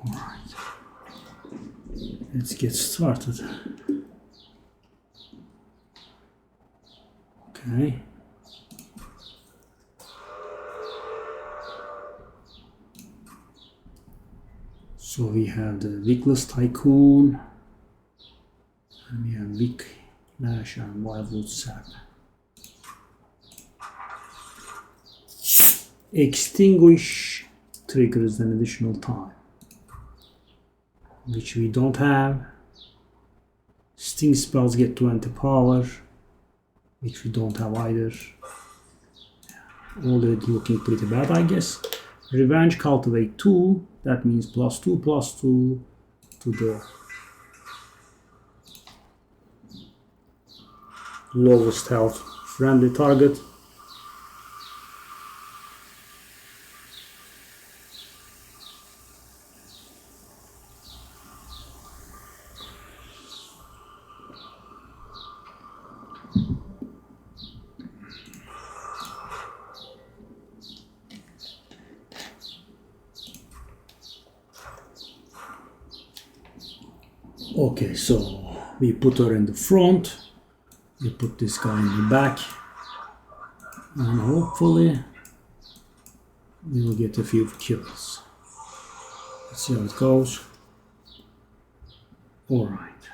Alright. Let's get started. Okay. So we have the Wickless Tycoon, and we have Wick, Lash, and Wildwood Sap. Extinguish triggers an additional time, which we don't have. Sting spells get 20 power, which we don't have either. Already looking pretty bad, I guess. Revenge Cultivate 2, that means +2/+2 to the lowest health friendly target. Okay, so we put her in the front, we put this guy in the back, and hopefully we will get a few kills. Let's see how it goes. Alright.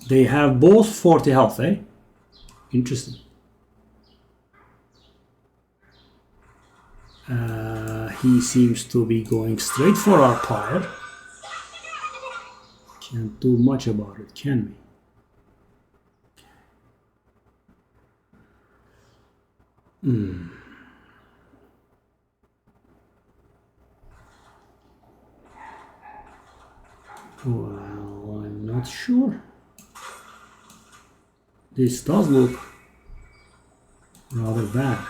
They have both 40 health, eh? Interesting. He seems to be going straight for our pyre. Can't do much about it, can we? Well, I'm not sure. This does look rather bad.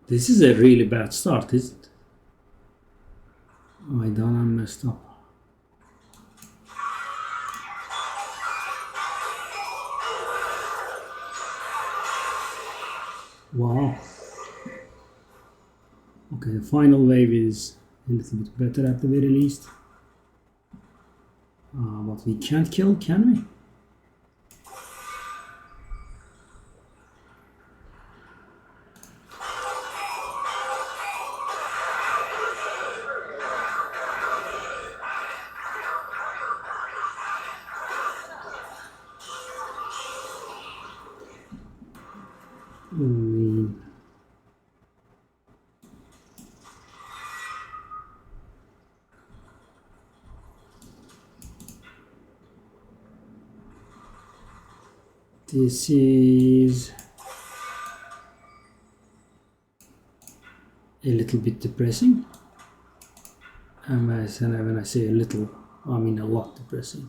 This is a really bad start, isn't it? I done and messed up. Wow. Okay, the final wave is a little bit better at the very least. But we can't kill, can we? This is a little bit depressing, and when I say a little, I mean a lot depressing.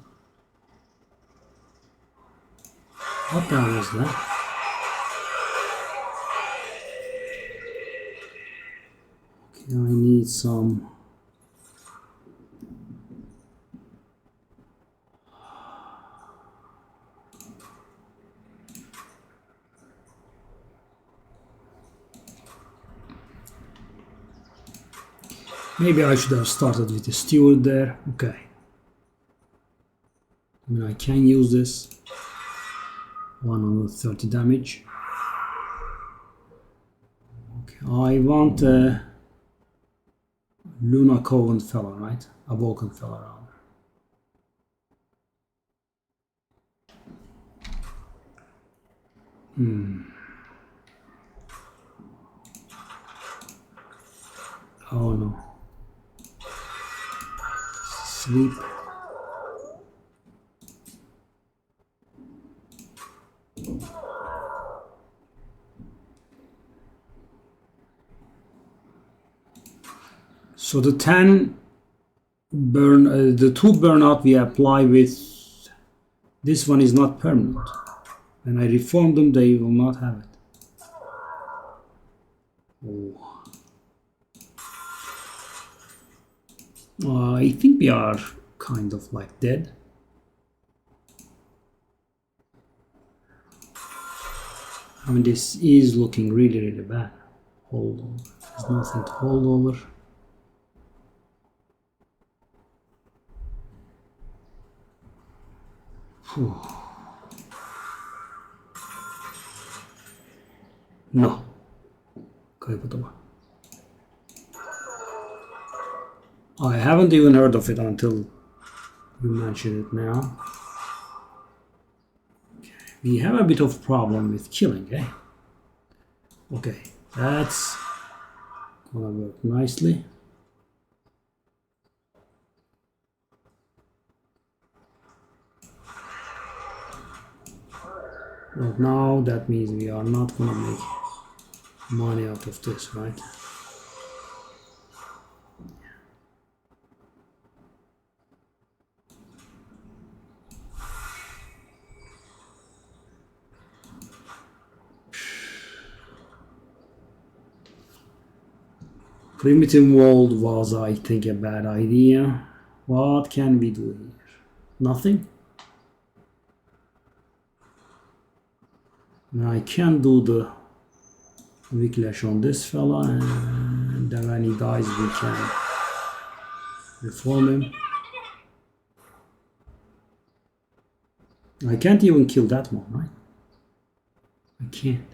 What the hell was that? Okay, I need some. Maybe I should have started with the steward there. Okay. I mean, I can use this. 130 damage. Okay, I want a Luna Coven fella, right? Awoken fella around. Oh no. Sleep. So the 10 the 2 burnout we apply with this one is not permanent. When I reform them, they will not have it. Oh. I think we are kind of like dead. I mean, this is looking really, really bad. Hold over. There's nothing to hold over. Whew. No. I haven't even heard of it until you mention it now. Okay. We have a bit of problem with killing, eh? Okay, that's gonna work nicely. But now that means we are not gonna make money out of this, right? Primitive world was, I think, a bad idea. What can we do here? Nothing? Now I can do the Wicklash on this fella, and then when he dies we can reform him. I can't even kill that one, right? I can't.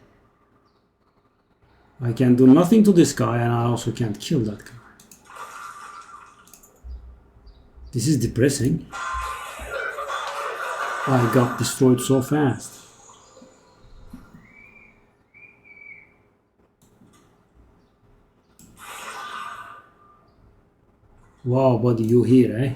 I can do nothing to this guy, and I also can't kill that guy. This is depressing. I got destroyed so fast. Wow, buddy, you here, eh?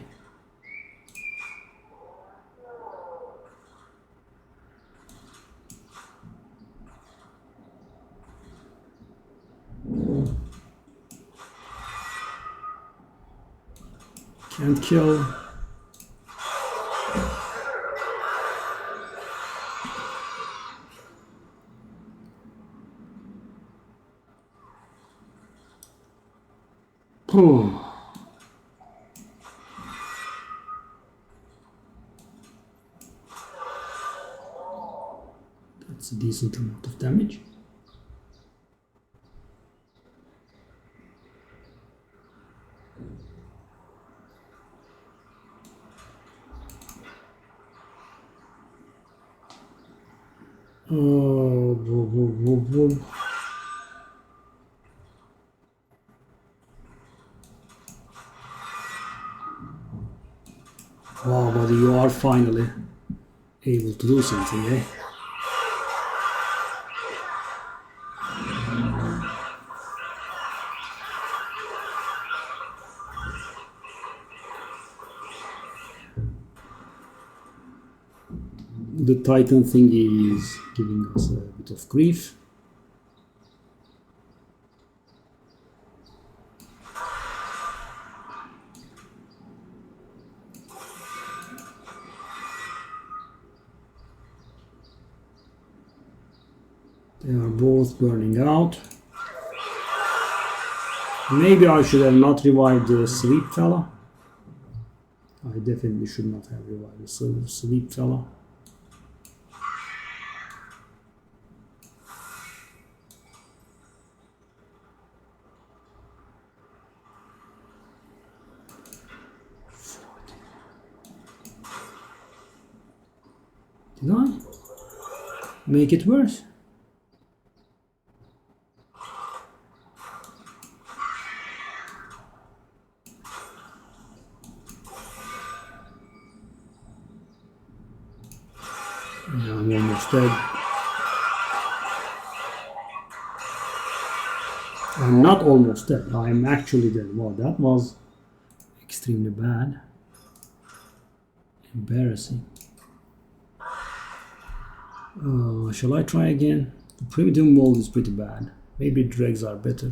Can't kill. Oh. That's a decent amount of damage. Oh, whoa, whoa, whoa, whoa. Wow, buddy, you are finally able to do something, eh? The Titan thing is giving us a bit of grief. They are both burning out. Maybe I should have not revived the sleep fella. I definitely should not have revived the sleep fella. Did I make it worse? Yeah, I'm almost dead. I'm not almost dead. I'm actually dead. Wow, that was extremely bad. Embarrassing. Shall I try again? The primitive mold is pretty bad. Maybe dregs are better.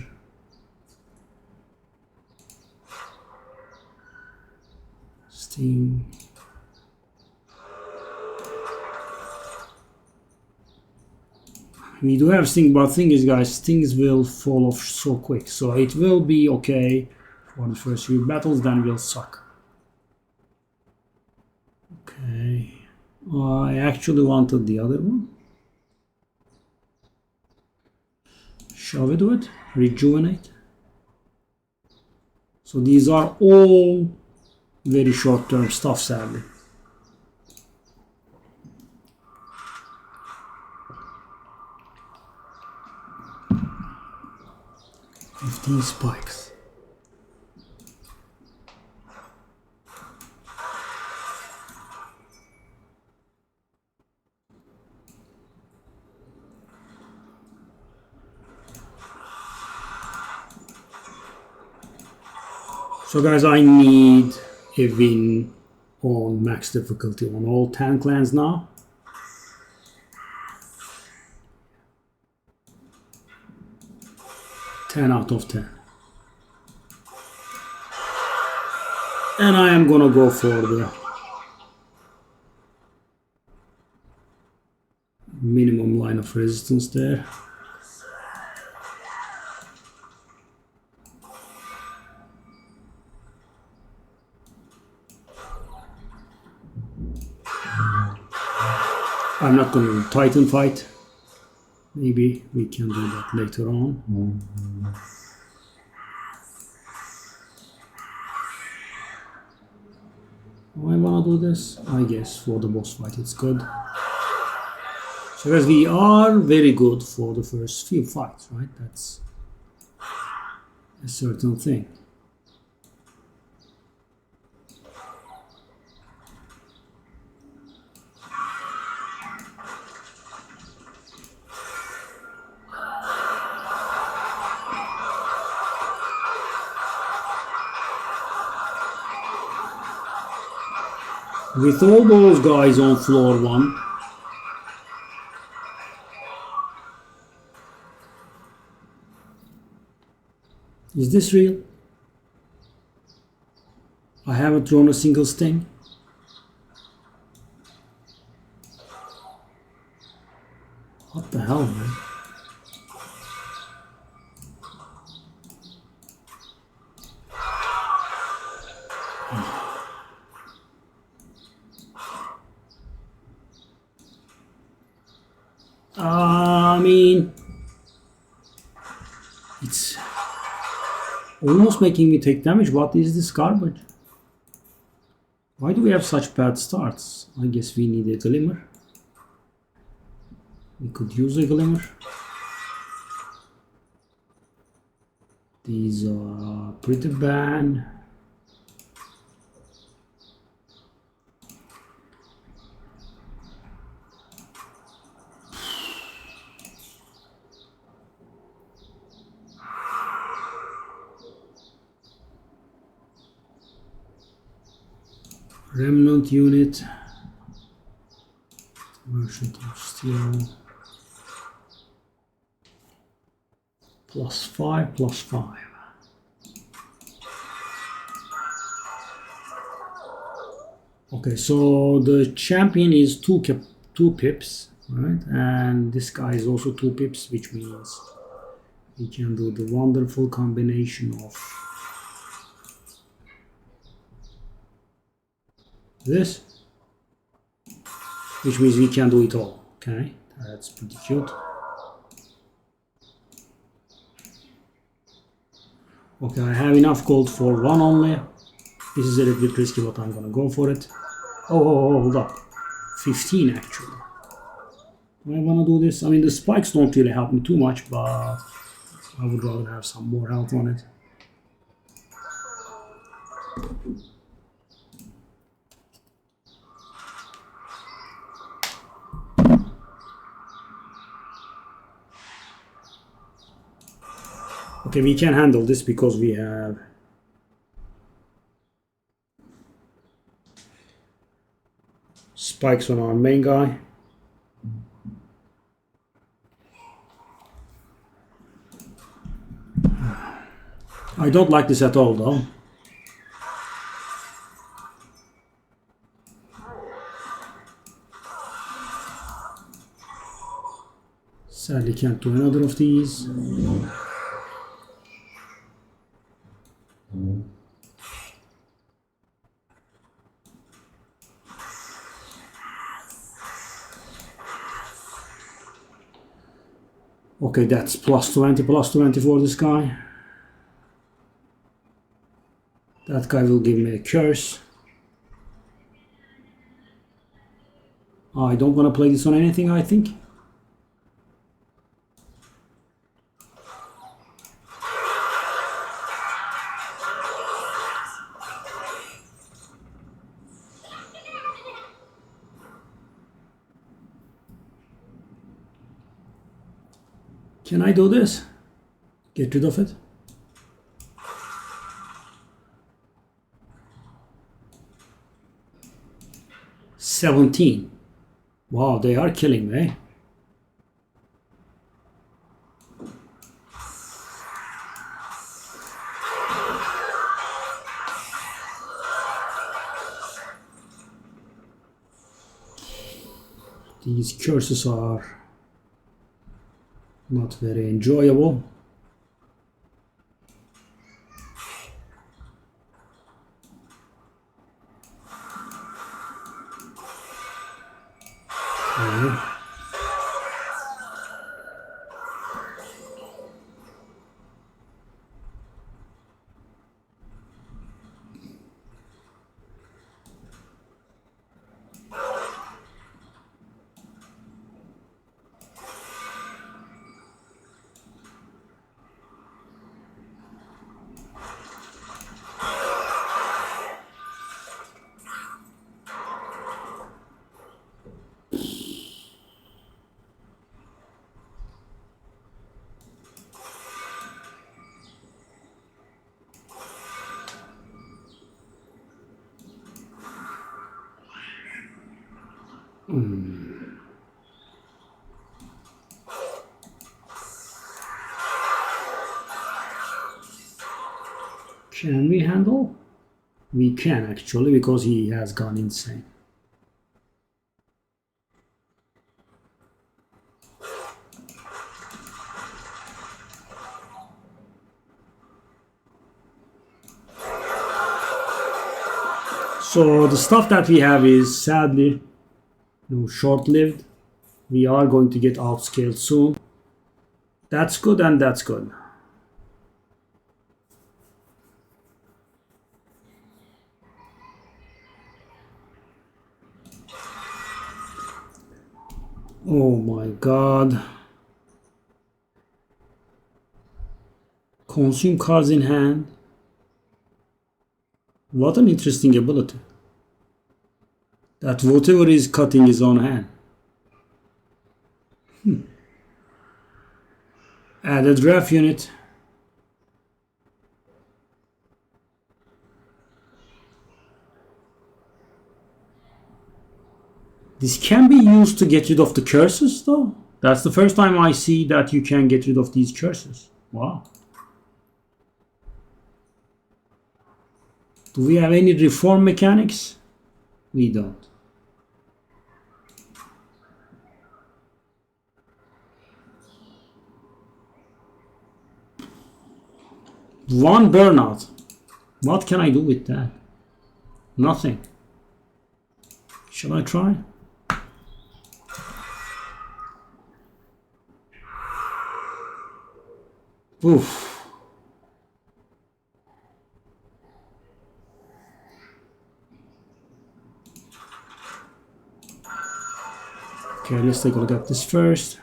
Sting. We do have Sting, but thing is, guys, Stings will fall off so quick. So it will be okay for the first few battles, then we'll suck. Okay. I actually wanted the other one. Shall we do it? Rejuvenate. So these are all very short-term stuff, sadly. These spikes. So guys, I need a win on max difficulty on all 10 clans now. Ten out of 10. And I am gonna go for the minimum line of resistance there. I'm not going to Titan fight. Maybe we can do that later on. Do I want to do this? I guess for the boss fight it's good. So guys, we are very good for the first few fights, right? That's a certain thing. With all those guys on floor 1, is this real? I haven't thrown a single sting. What the hell, man? I mean, it's almost making me take damage. What is this garbage? Why do we have such bad starts? I guess we need a glimmer. We could use a glimmer. These are pretty bad. Remnant unit, merchant of steel, +5, +5. Okay, so the champion is two pips, right? And this guy is also 2 pips, which means we can do the wonderful combination of this, which means we can do it all. Okay, that's pretty cute. Okay, I have enough gold for 1 only. This is a little bit risky, but I'm gonna go for it. Oh, hold up, 15 actually. Do I wanna do this? I mean, the spikes don't really help me too much, but I would rather have some more health on it. Okay, we can handle this because we have spikes on our main guy. I don't like this at all, though. Sadly can't do another of these. Okay, that's +20, +20 for this guy. That guy will give me a curse. I don't want to play this on anything, I think. Can I do this? Get rid of it? $17. Wow, they are killing me. These curses are not very enjoyable. Okay. Can we handle? We can actually, because he has gone insane. So the stuff that we have is sadly short-lived. We are going to get outscaled soon. That's good and that's good. Oh my god. Consume cards in hand. What an interesting ability. That whatever is cutting is on hand. Add a draft unit. This can be used to get rid of the curses though. That's the first time I see that you can get rid of these curses. Wow. Do we have any reform mechanics? We don't. One burnout. What can I do with that? Nothing. Shall I try? Oof. Okay, let's take a look at this first.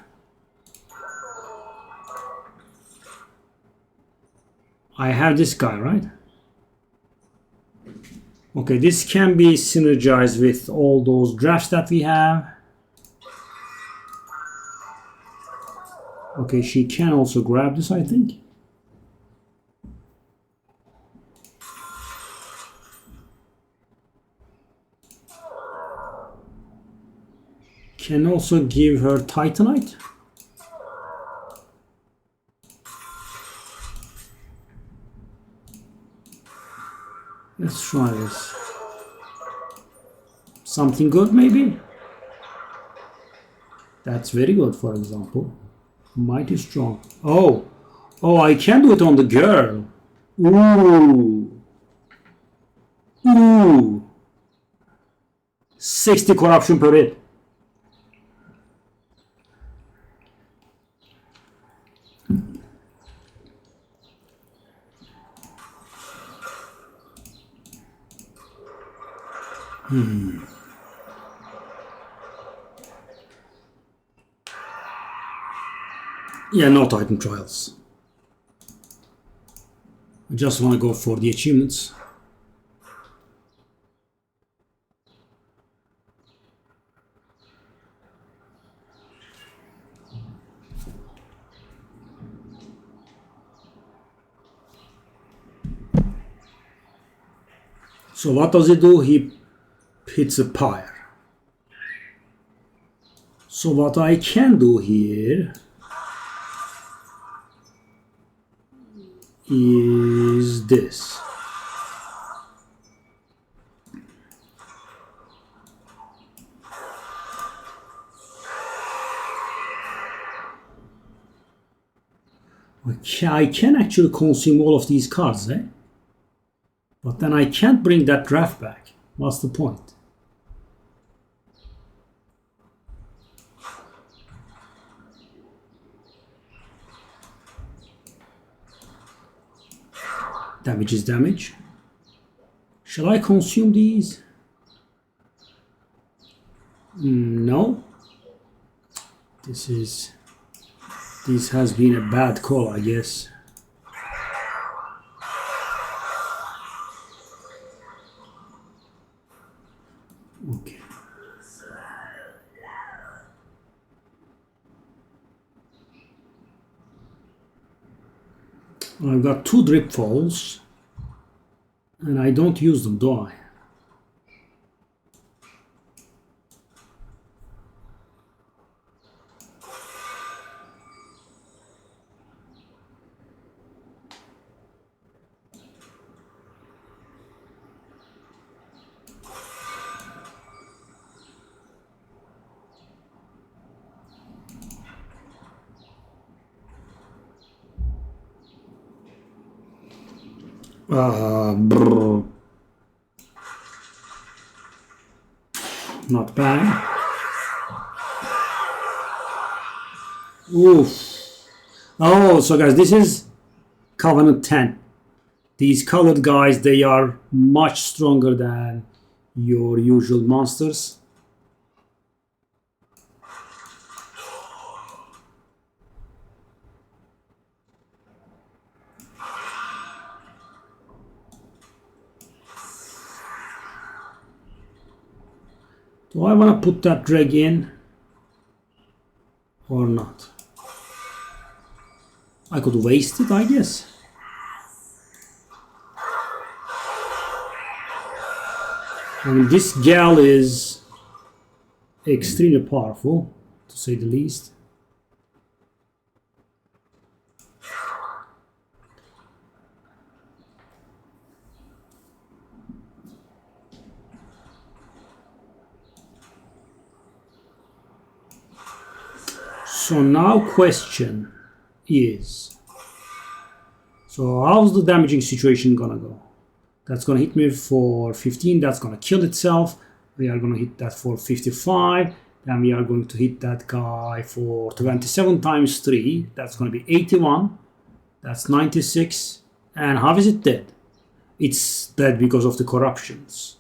I have this guy, right? Okay, this can be synergized with all those drafts that we have. Okay, she can also grab this, I think. Can also give her Titanite. Let's try this. Something good, maybe? That's very good, for example. Mighty strong. Oh, I can do it on the girl. Ooh. 60 corruption per hit. Yeah, no Titan Trials. I just want to go for the achievements. So what does he do? He hits a pyre. So what I can do here is this. I can actually consume all of these cards, eh? But then I can't bring that draft back. What's the point? Damage is damage. Shall I consume these? No. This has been a bad call, I guess. Okay. I've got 2 drip falls, and I don't use them, do I? Not bad. Oof. Oh, so guys, this is Covenant 10. These colored guys, they are much stronger than your usual monsters. Do I want to put that drag in or not? I could waste it, I guess. I mean, this gal is extremely powerful, to say the least. So now question is, so how's the damaging situation gonna go? That's gonna hit me for 15, that's gonna kill itself. We are gonna hit that for 55, then we are going to hit that guy for 27 times 3, that's gonna be 81, that's 96, and how is it dead? It's dead because of the corruptions.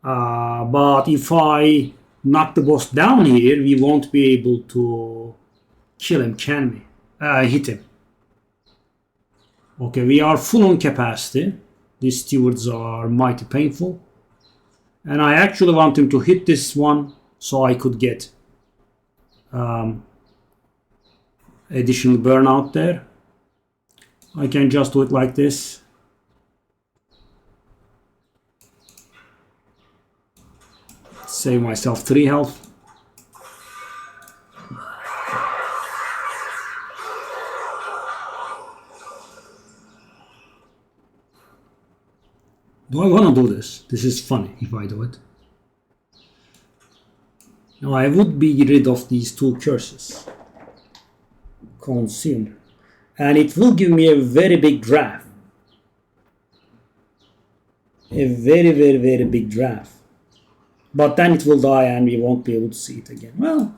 But if I knock the boss down here, we won't be able to kill him, can we? Hit him. Okay, we are full on capacity. These stewards are mighty painful. And I actually want him to hit this one so I could get additional burnout there. I can just do it like this. Save myself 3 health. Do I want to do this? This is funny if I do it. Now I would be rid of these 2 curses. consumed. And it will give me a very big draft. A very, very, very big draft. But then it will die and we won't be able to see it again. Well,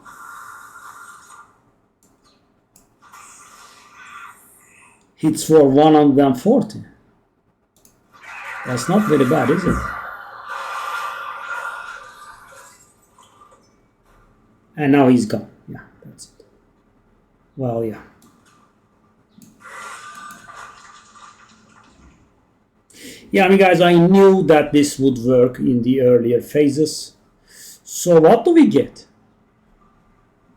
hits for 140. That's not very bad, is it? And now he's gone. Yeah, that's it. Well, yeah. Yeah, I mean, guys, I knew that this would work in the earlier phases. So what do we get?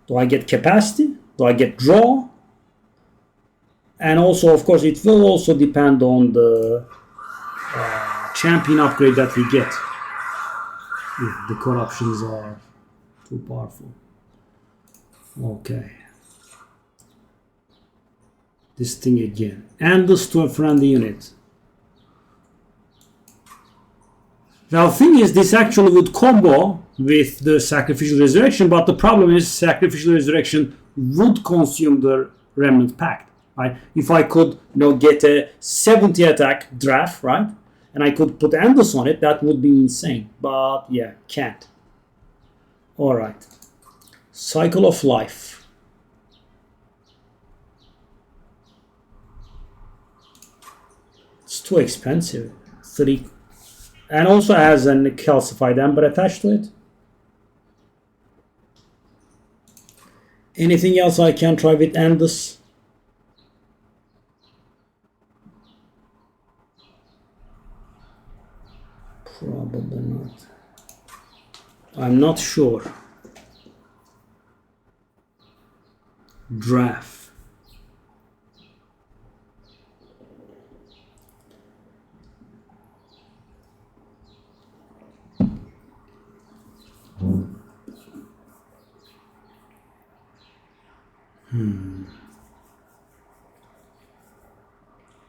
Do I get capacity? Do I get draw? And also, of course, it will also depend on the champion upgrade that we get. If the corruptions are too powerful. Okay. This thing again. And this to a friendly unit. Now, the thing is, this actually would combo with the Sacrificial Resurrection, but the problem is Sacrificial Resurrection would consume the Remnant Pact, right? If I could, get a 70 attack draft, right? And I could put Endless on it, that would be insane. But, yeah, can't. Alright. Cycle of Life. It's too expensive. 3. And also has a calcified ember attached to it. Anything else I can try with Endless? Probably not. I'm not sure. Draft.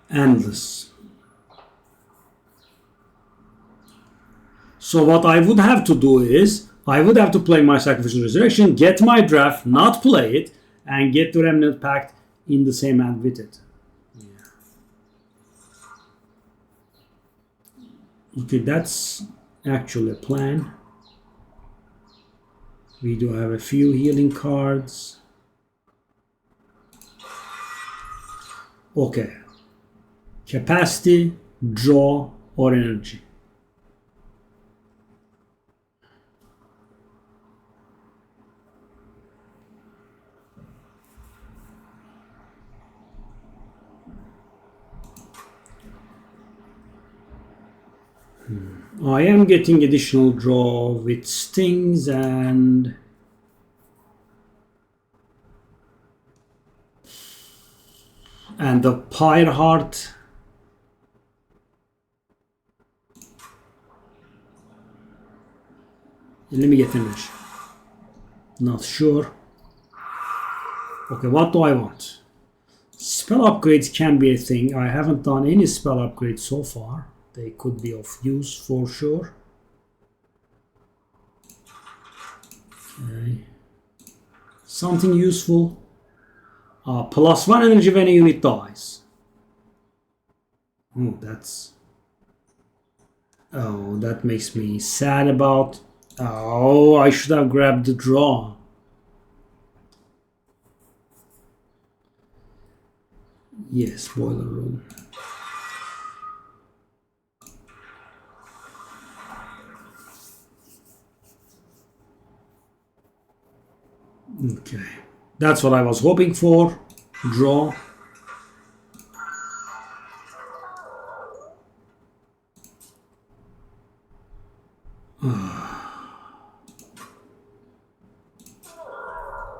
Endless. So what I would have to do is, I would have to play my Sacrificial Resurrection, get my draft, not play it, and get the Remnant Pact in the same hand with it. Yeah. Okay, that's actually a plan. We do have a few healing cards. Okay. Capacity, draw, or energy. I am getting additional draw with stings and the Pyre Heart. Let me get image. Not sure. Okay, what do I want? Spell upgrades can be a thing. I haven't done any spell upgrades so far. They could be of use for sure. Okay. Something useful. +1 energy when a unit dies. Oh, that makes me sad about. Oh, I should have grabbed the draw. Yes, boiler room. Okay, that's what I was hoping for. Draw.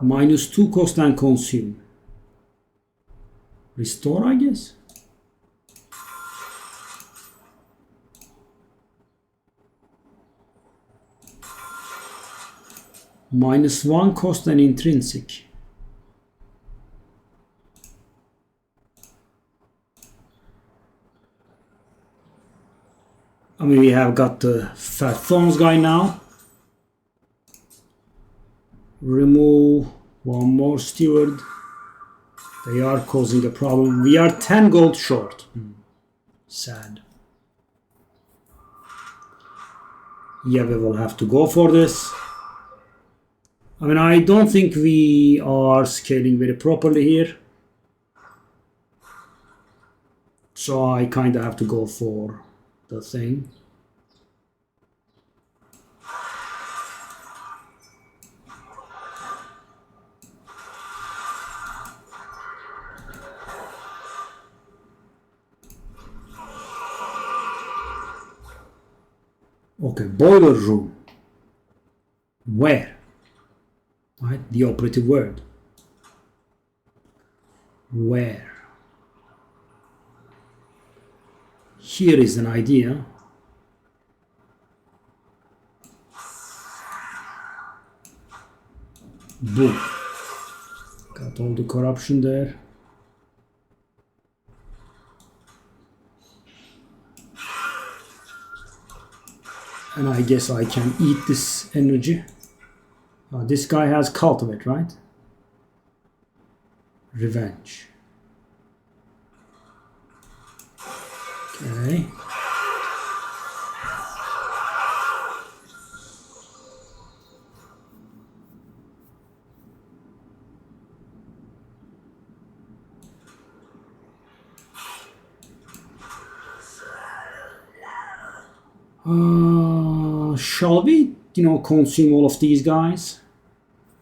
-2 cost and consume. Restore, I guess. -1 cost and intrinsic. I mean, we have got the Fat Thorns guy now. Remove one more steward. They are causing a problem. We are 10 gold short. Sad. Yeah, we will have to go for this. I mean, I don't think we are scaling very properly here. So I kind of have to go for the thing. Okay, boiler room. Where? Right, the operative word. Where? Here is an idea. Boom. Got all the corruption there. And I guess I can eat this energy. This guy has cultivate, right? Revenge. Okay. Shall we, consume all of these guys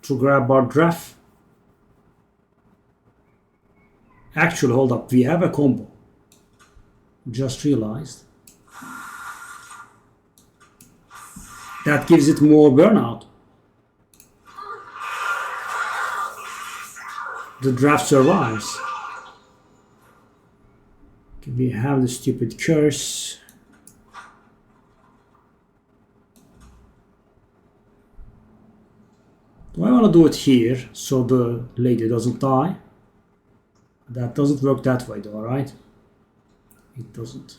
to grab our draft? Actually, hold up. We have a combo. Just realized. That gives it more burnout. The draft survives. Okay, we have the stupid curse. Do I want to do it here so the lady doesn't die? That doesn't work that way though, right? It doesn't.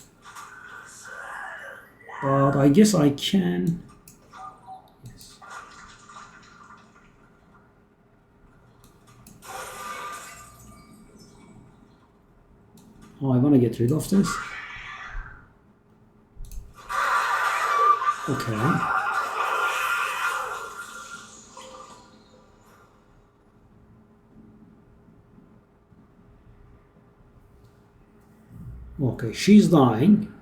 But I guess I can. Yes. Oh, I want to get rid of this. Okay. Okay, she's dying.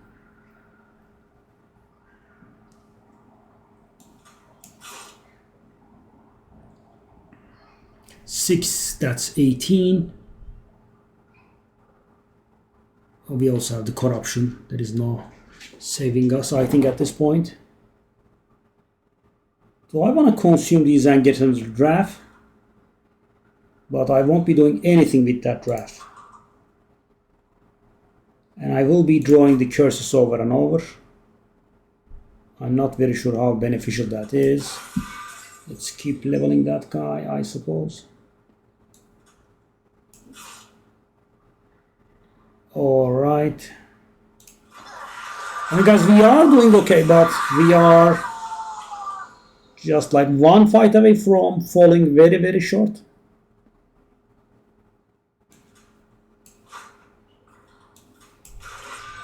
Six, that's 18. We also have the corruption. There is no saving us, I think, at this point. So I want to consume these and get into the draft. But I won't be doing anything with that draft. And I will be drawing the curses over and over. I'm not very sure how beneficial that is. Let's keep leveling that guy, I suppose. Alright. And guys, we are doing okay, but we are just like one fight away from falling very, very short.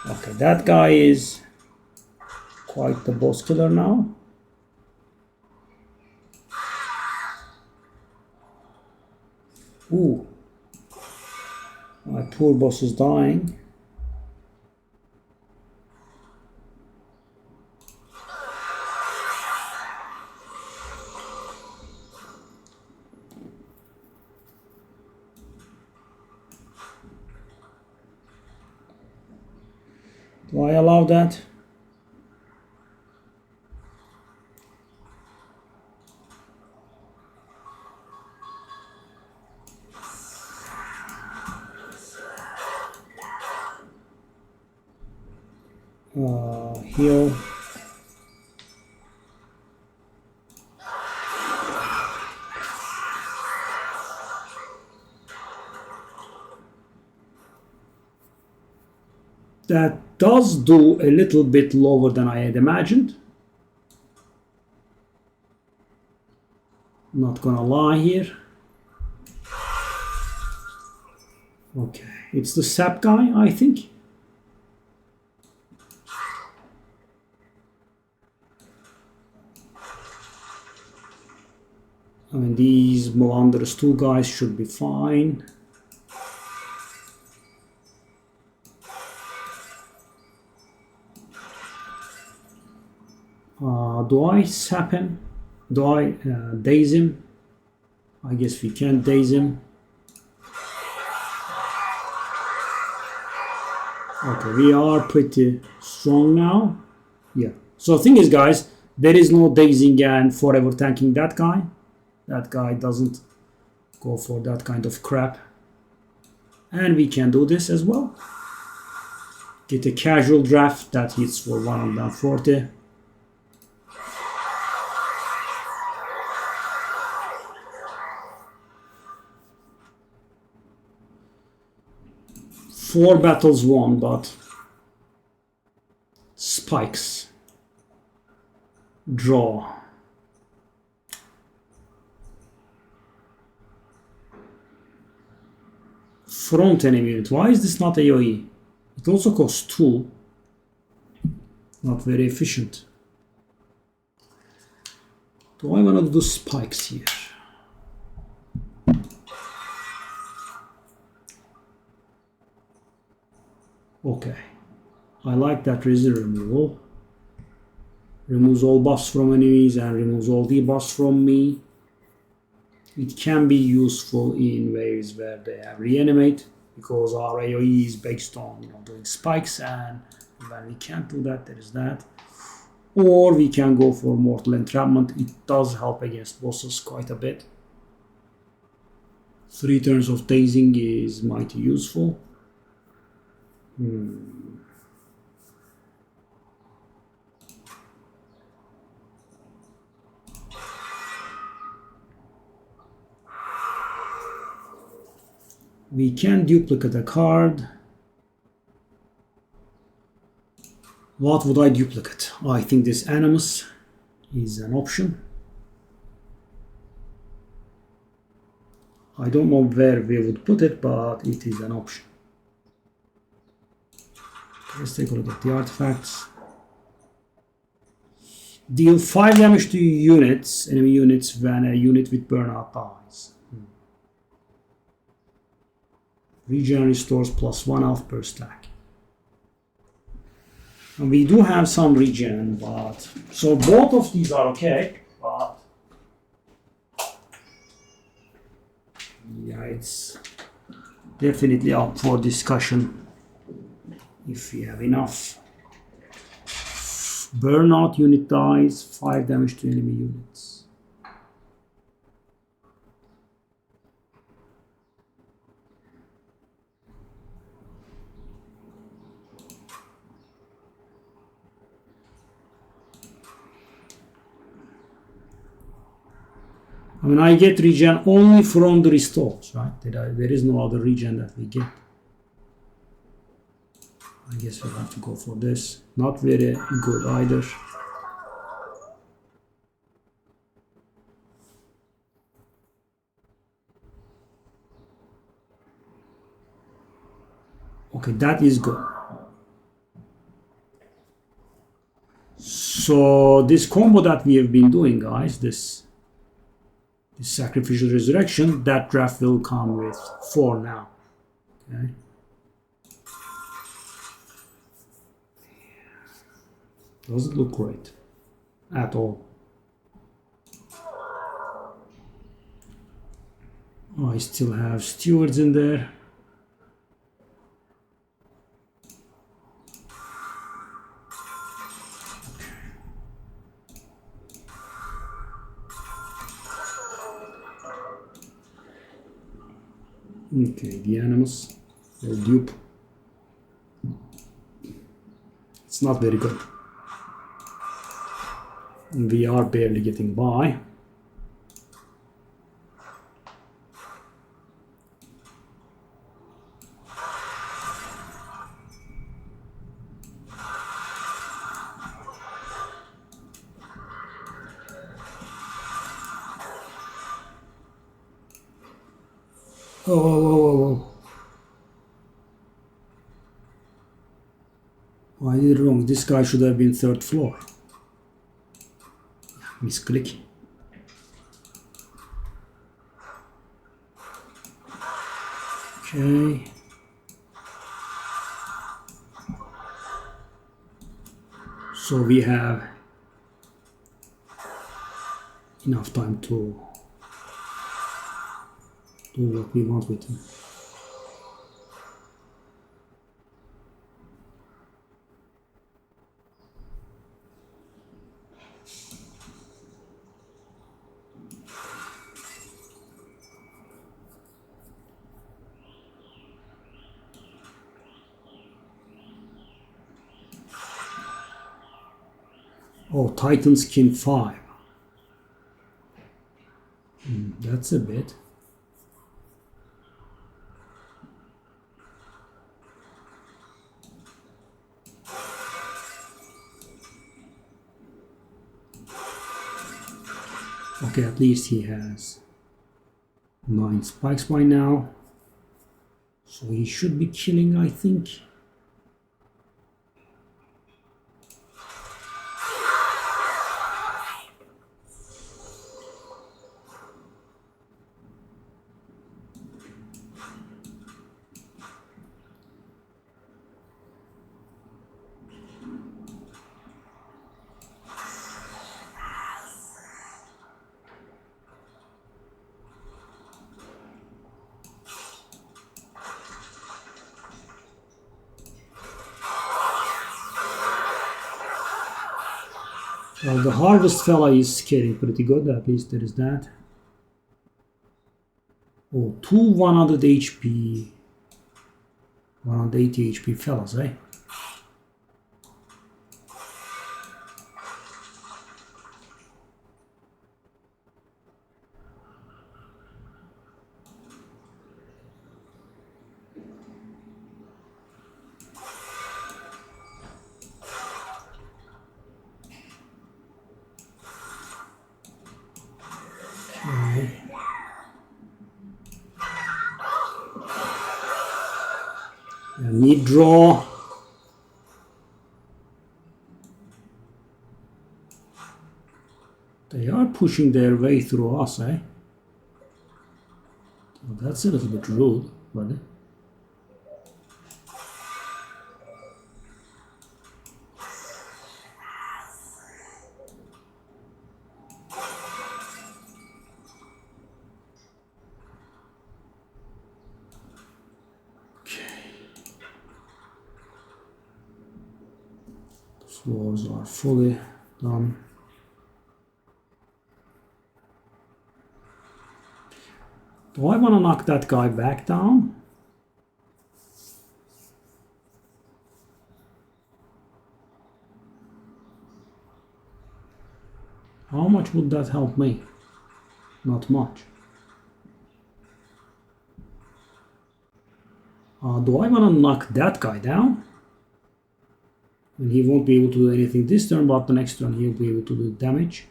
Okay, that guy is quite the boss killer now. Ooh. My poor boss is dying. Do I allow that? Heal. That does do a little bit lower than I had imagined. Not gonna lie here. Okay, it's the sap guy, I think. I mean, these Melander's 2 guys should be fine. Do I sap him? Do I daze him? I guess we can't daze him. Okay, we are pretty strong now. Yeah. So the thing is, guys, there is no dazing and forever tanking that guy. That guy doesn't go for that kind of crap. And we can do this as well. Get a casual draft that hits for 140. Four battles won, but spikes. Draw. Front enemy unit. Why is this not AoE? It also costs 2. Not very efficient. Do I want to do spikes here? Okay. I like that resist removal. Removes all buffs from enemies and removes all debuffs from me. It can be useful in ways where they have reanimate, because our AoE is based on doing spikes, and when we can't do that, there is that. Or we can go for Mortal Entrapment. It does help against bosses quite a bit. 3 turns of dazing is mighty useful. We can duplicate a card. What would I duplicate? I think this Animus is an option. I don't know where we would put it, but it is an option. Let's take a look at the artifacts. Deal 5 damage to units, enemy units, when a unit with burnout dies. Regen restores +1 health per stack. And we do have some regen, but so both of these are okay, but yeah, it's definitely up for discussion if we have enough. Burnout unit dies, 5 damage to enemy units. I mean, I get regen only from the restores, right? There is no other regen that we get. I guess we'll have to go for this. Not very good either. Okay, that is good. So this combo that we have been doing, guys, this sacrificial resurrection, that draft will come with 4 now. Okay. Doesn't look great at all. Oh, I still have stewards in there. Okay, the Animus will dupe. It's not very good. We are barely getting by. Oh. this guy should have been 3rd floor. Misclick. Okay. So we have enough time to do what we want with him. Oh, Titan Skin 5. That's a bit. Okay, at least he has 9 spikes by now. So he should be killing, I think. Well, the harvest fella is scaling pretty good, at least there is that. Oh, 2 100 HP, 180 HP fellas, eh? Need draw. They are pushing their way through us, eh? Well, that's a little bit rude, but floors are fully done. Do I want to knock that guy back down? How much would that help me? Not much. Do I want to knock that guy down? And he won't be able to do anything this turn, but the next turn he'll be able to do damage.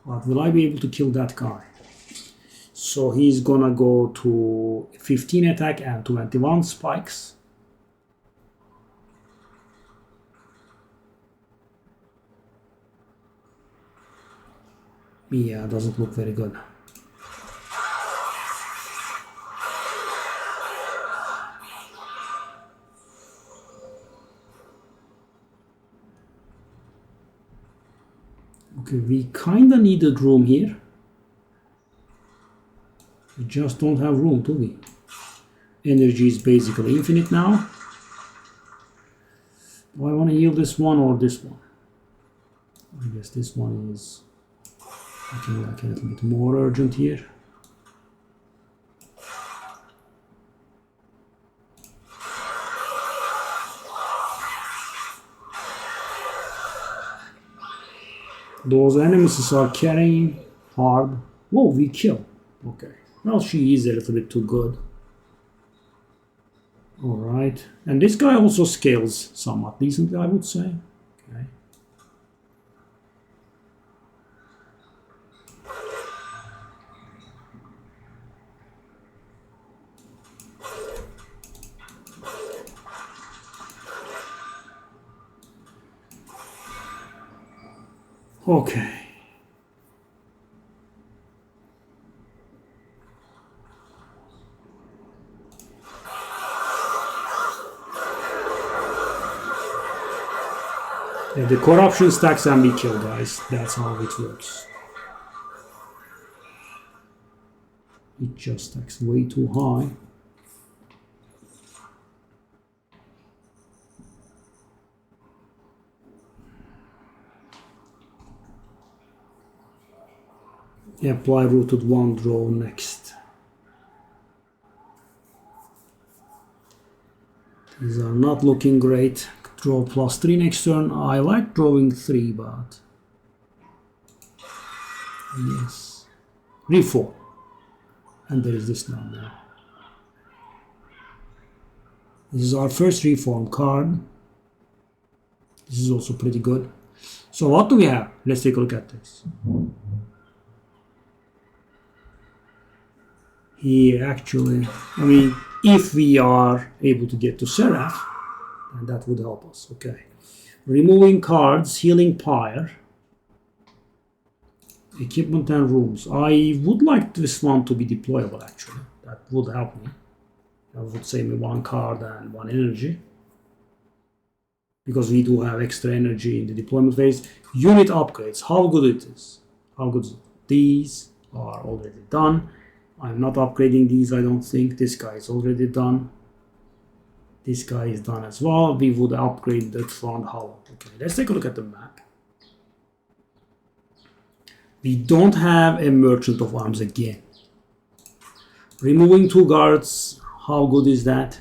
But will I be able to kill that guy? So he's gonna go to 15 attack and 21 spikes. Yeah, doesn't look very good. Okay, we kinda needed room here. We just don't have room, do we? Energy is basically infinite now. Do I want to heal this one or this one? I guess this one is looking like a little bit more urgent here. Those enemies are carrying hard. Whoa, we kill. Okay. Well, she is a little bit too good. Alright. And this guy also scales somewhat decently, I would say. Okay. Okay. Yeah, the corruption stacks and we kill, guys. That's how it works. It just stacks way too high. Apply rooted one, draw next. These are not looking great. Draw +3 next turn. I like drawing 3, but yes. Reform. And there is this now. This is our first reform card. This is also pretty good. So what do we have? Let's take a look at this. He actually, I mean, if we are able to get to Seraph, then that would help us. Okay. Removing cards, healing pyre, equipment and rooms. I would like this one to be deployable actually. That would help me. That would save me 1 card and 1 energy. Because we do have extra energy in the deployment phase. Unit upgrades, how good it is. How good is it? These are already done. I'm not upgrading these, I don't think. This guy is already done. This guy is done as well. We would upgrade the front hollow. Okay, let's take a look at the map. We don't have a Merchant of Arms again. Removing 2 guards, how good is that?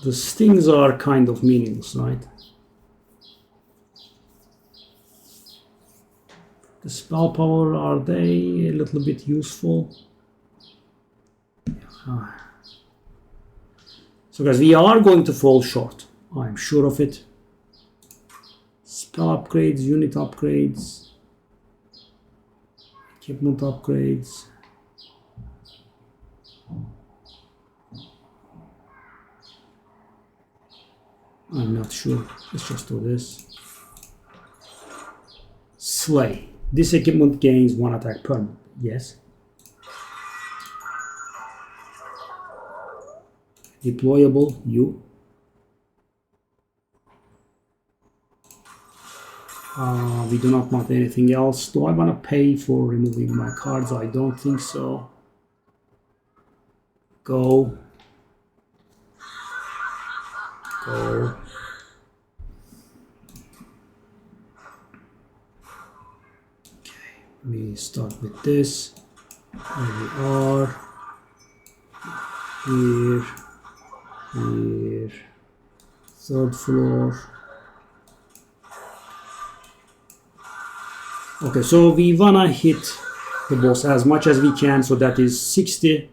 The stings are kind of meaningless, right? The spell power, are they a little bit useful? So guys, we are going to fall short. I'm sure of it. Spell upgrades, unit upgrades, equipment upgrades. I'm not sure. Let's just do this. Slay. This equipment gains 1 attack permanent. Yes. Deployable. You. We do not want anything else. Do I want to pay for removing my cards? I don't think so. Go. Go. We start with this. Here we are. Here. Here. 3rd floor. Okay, so we wanna hit the boss as much as we can. So that is 60.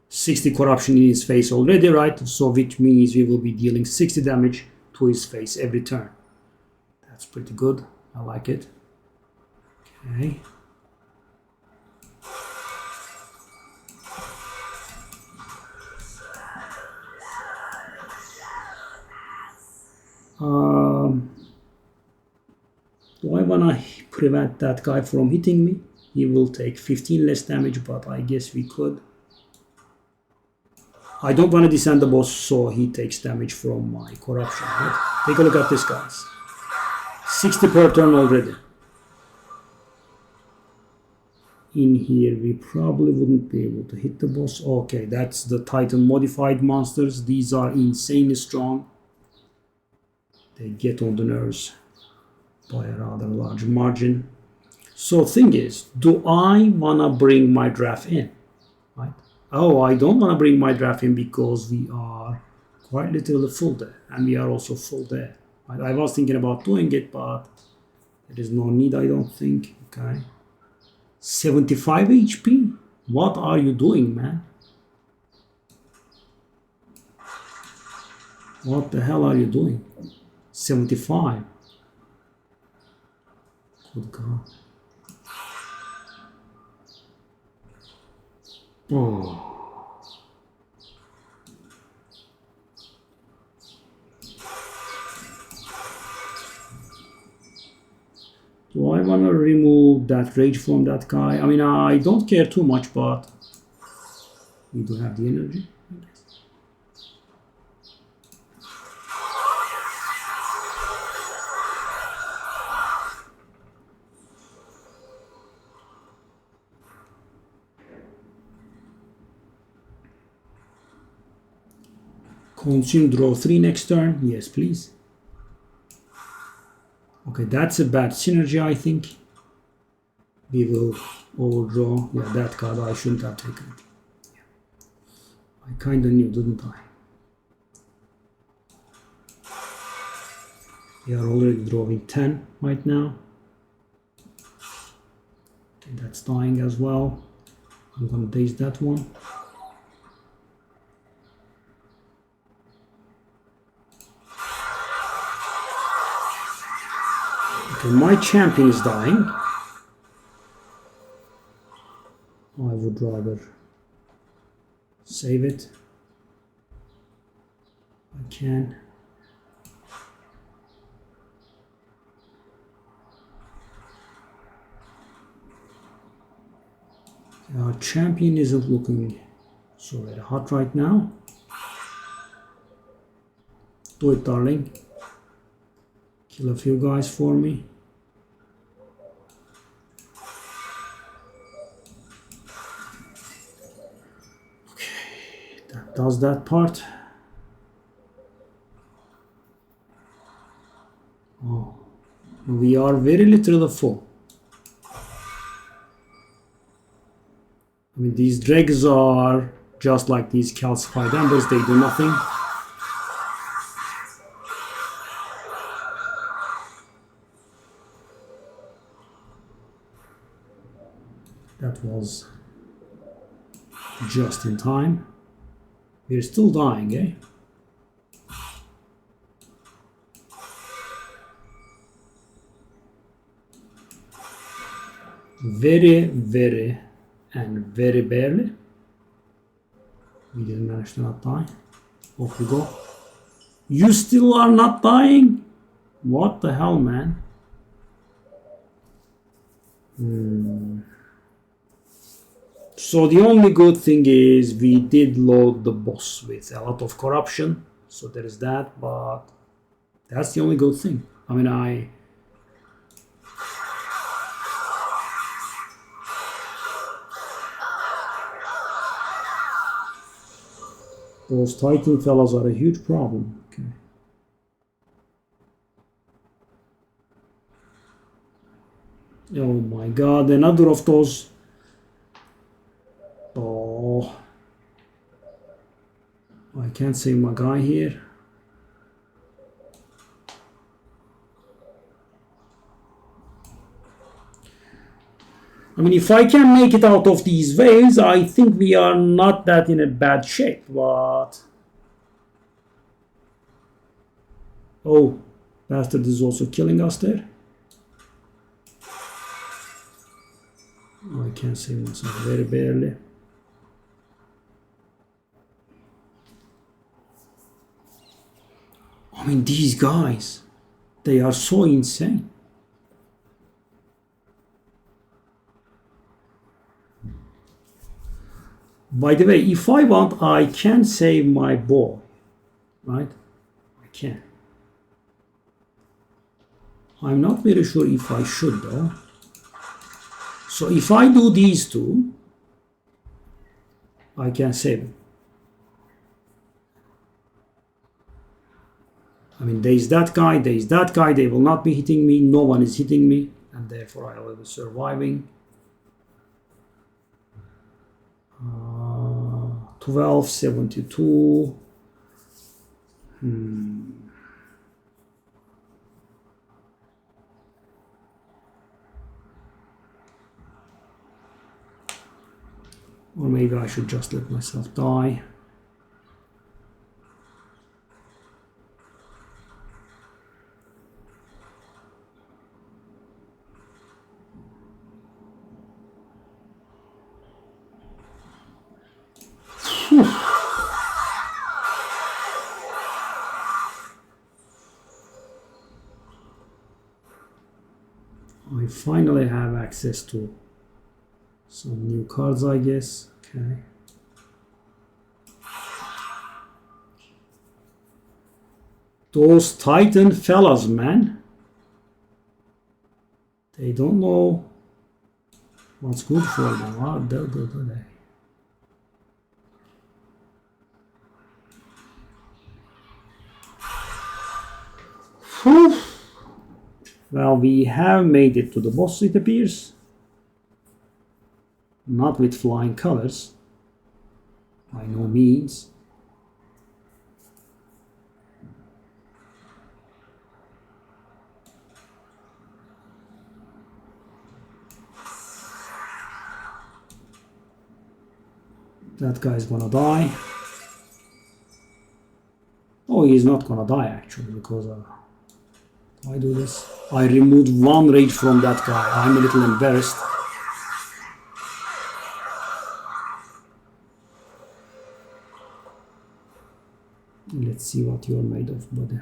60 corruption in his face already, right? So which means we will be dealing 60 damage to his face every turn. That's pretty good. I like it. Okay. Do I want to prevent that guy from hitting me? He will take 15 less damage, but I guess we could. I don't want to descend the boss, so he takes damage from my corruption. Right? Take a look at this, guys. 60 per turn already. In here, we probably wouldn't be able to hit the boss. Okay, that's the Titan modified monsters. These are insanely strong. They get on the nerves by a rather large margin. So thing is, do I wanna bring my draft in? Right? Oh, I don't wanna bring my draft in because we are quite literally full there, and we are also full there. Right? I was thinking about doing it, but there is no need, I don't think. Okay. 75 HP? What are you doing, man? What the hell are you doing? 75. Good card. Oh. Do I want to remove that rage from that guy? I mean, I don't care too much, but we do have the energy, I guess. Consume, draw 3 next turn. Yes, please. Okay, that's a bad synergy, I think. We will overdraw. Yeah, that card I shouldn't have taken it. Yeah. I kind of knew, didn't I? We are already drawing 10 right now. Okay, that's dying as well. I'm gonna daze that one. Okay, my champion is dying. I would rather save it. I can. Our champion isn't looking so very hot right now. Do it, darling. Kill a few guys for me. Okay, that does that part. Oh, we are very literally full. I mean, these dregs are just like these calcified embers, they do nothing. That was just in time. We're still dying, eh? Very, very, and very barely. We didn't manage to not die. Off we go. You still are not dying? What the hell, man? So the only good thing is we did load the boss with a lot of corruption. So there is that, but that's the only good thing. I mean, those Titan fellas are a huge problem. Okay. Oh my god, another of those. Oh. I can't save my guy here. I mean, if I can make it out of these waves, I think we are not that in a bad shape, but... Oh, bastard is also killing us there. I can't save myself very barely. I mean, these guys, they are so insane. By the way, if I want, I can save my ball, right? I can. I'm not very sure if I should though. So if I do these two, I can save it. I mean, there is that guy, there is that guy, they will not be hitting me, no one is hitting me, and therefore I will be surviving. 1272. Or maybe I should just let myself die. Whew. I finally have access to some new cards, I guess. Okay. Those Titan fellas, man. They don't know what's good for them. How do they? Whew. Well, we have made it to the boss, it appears. Not with flying colors. By no means. That guy's gonna die. Oh, he's not gonna die actually, because I do this. I removed one rage from that guy. I'm a little embarrassed. Let's see what you're made of, buddy.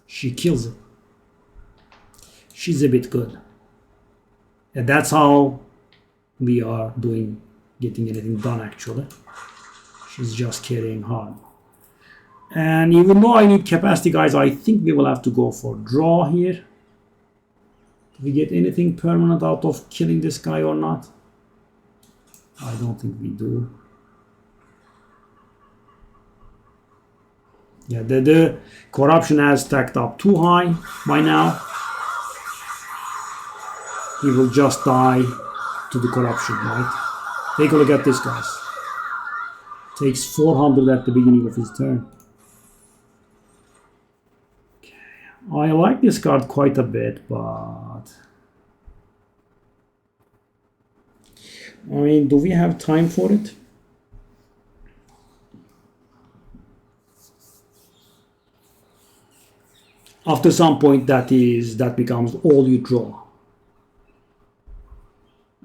She kills it. She's a bit good. And that's how we are doing, getting anything done actually. She's just carrying hard. And even though I need capacity, guys, I think we will have to go for draw here. Do we get anything permanent out of killing this guy or not? I don't think we do. Yeah, the corruption has stacked up too high by now. He will just die to the corruption, right? Take a look at this, guys. Takes 400 at the beginning of his turn. Okay. I like this card quite a bit, but I mean, do we have time for it? After some point, that becomes all you draw.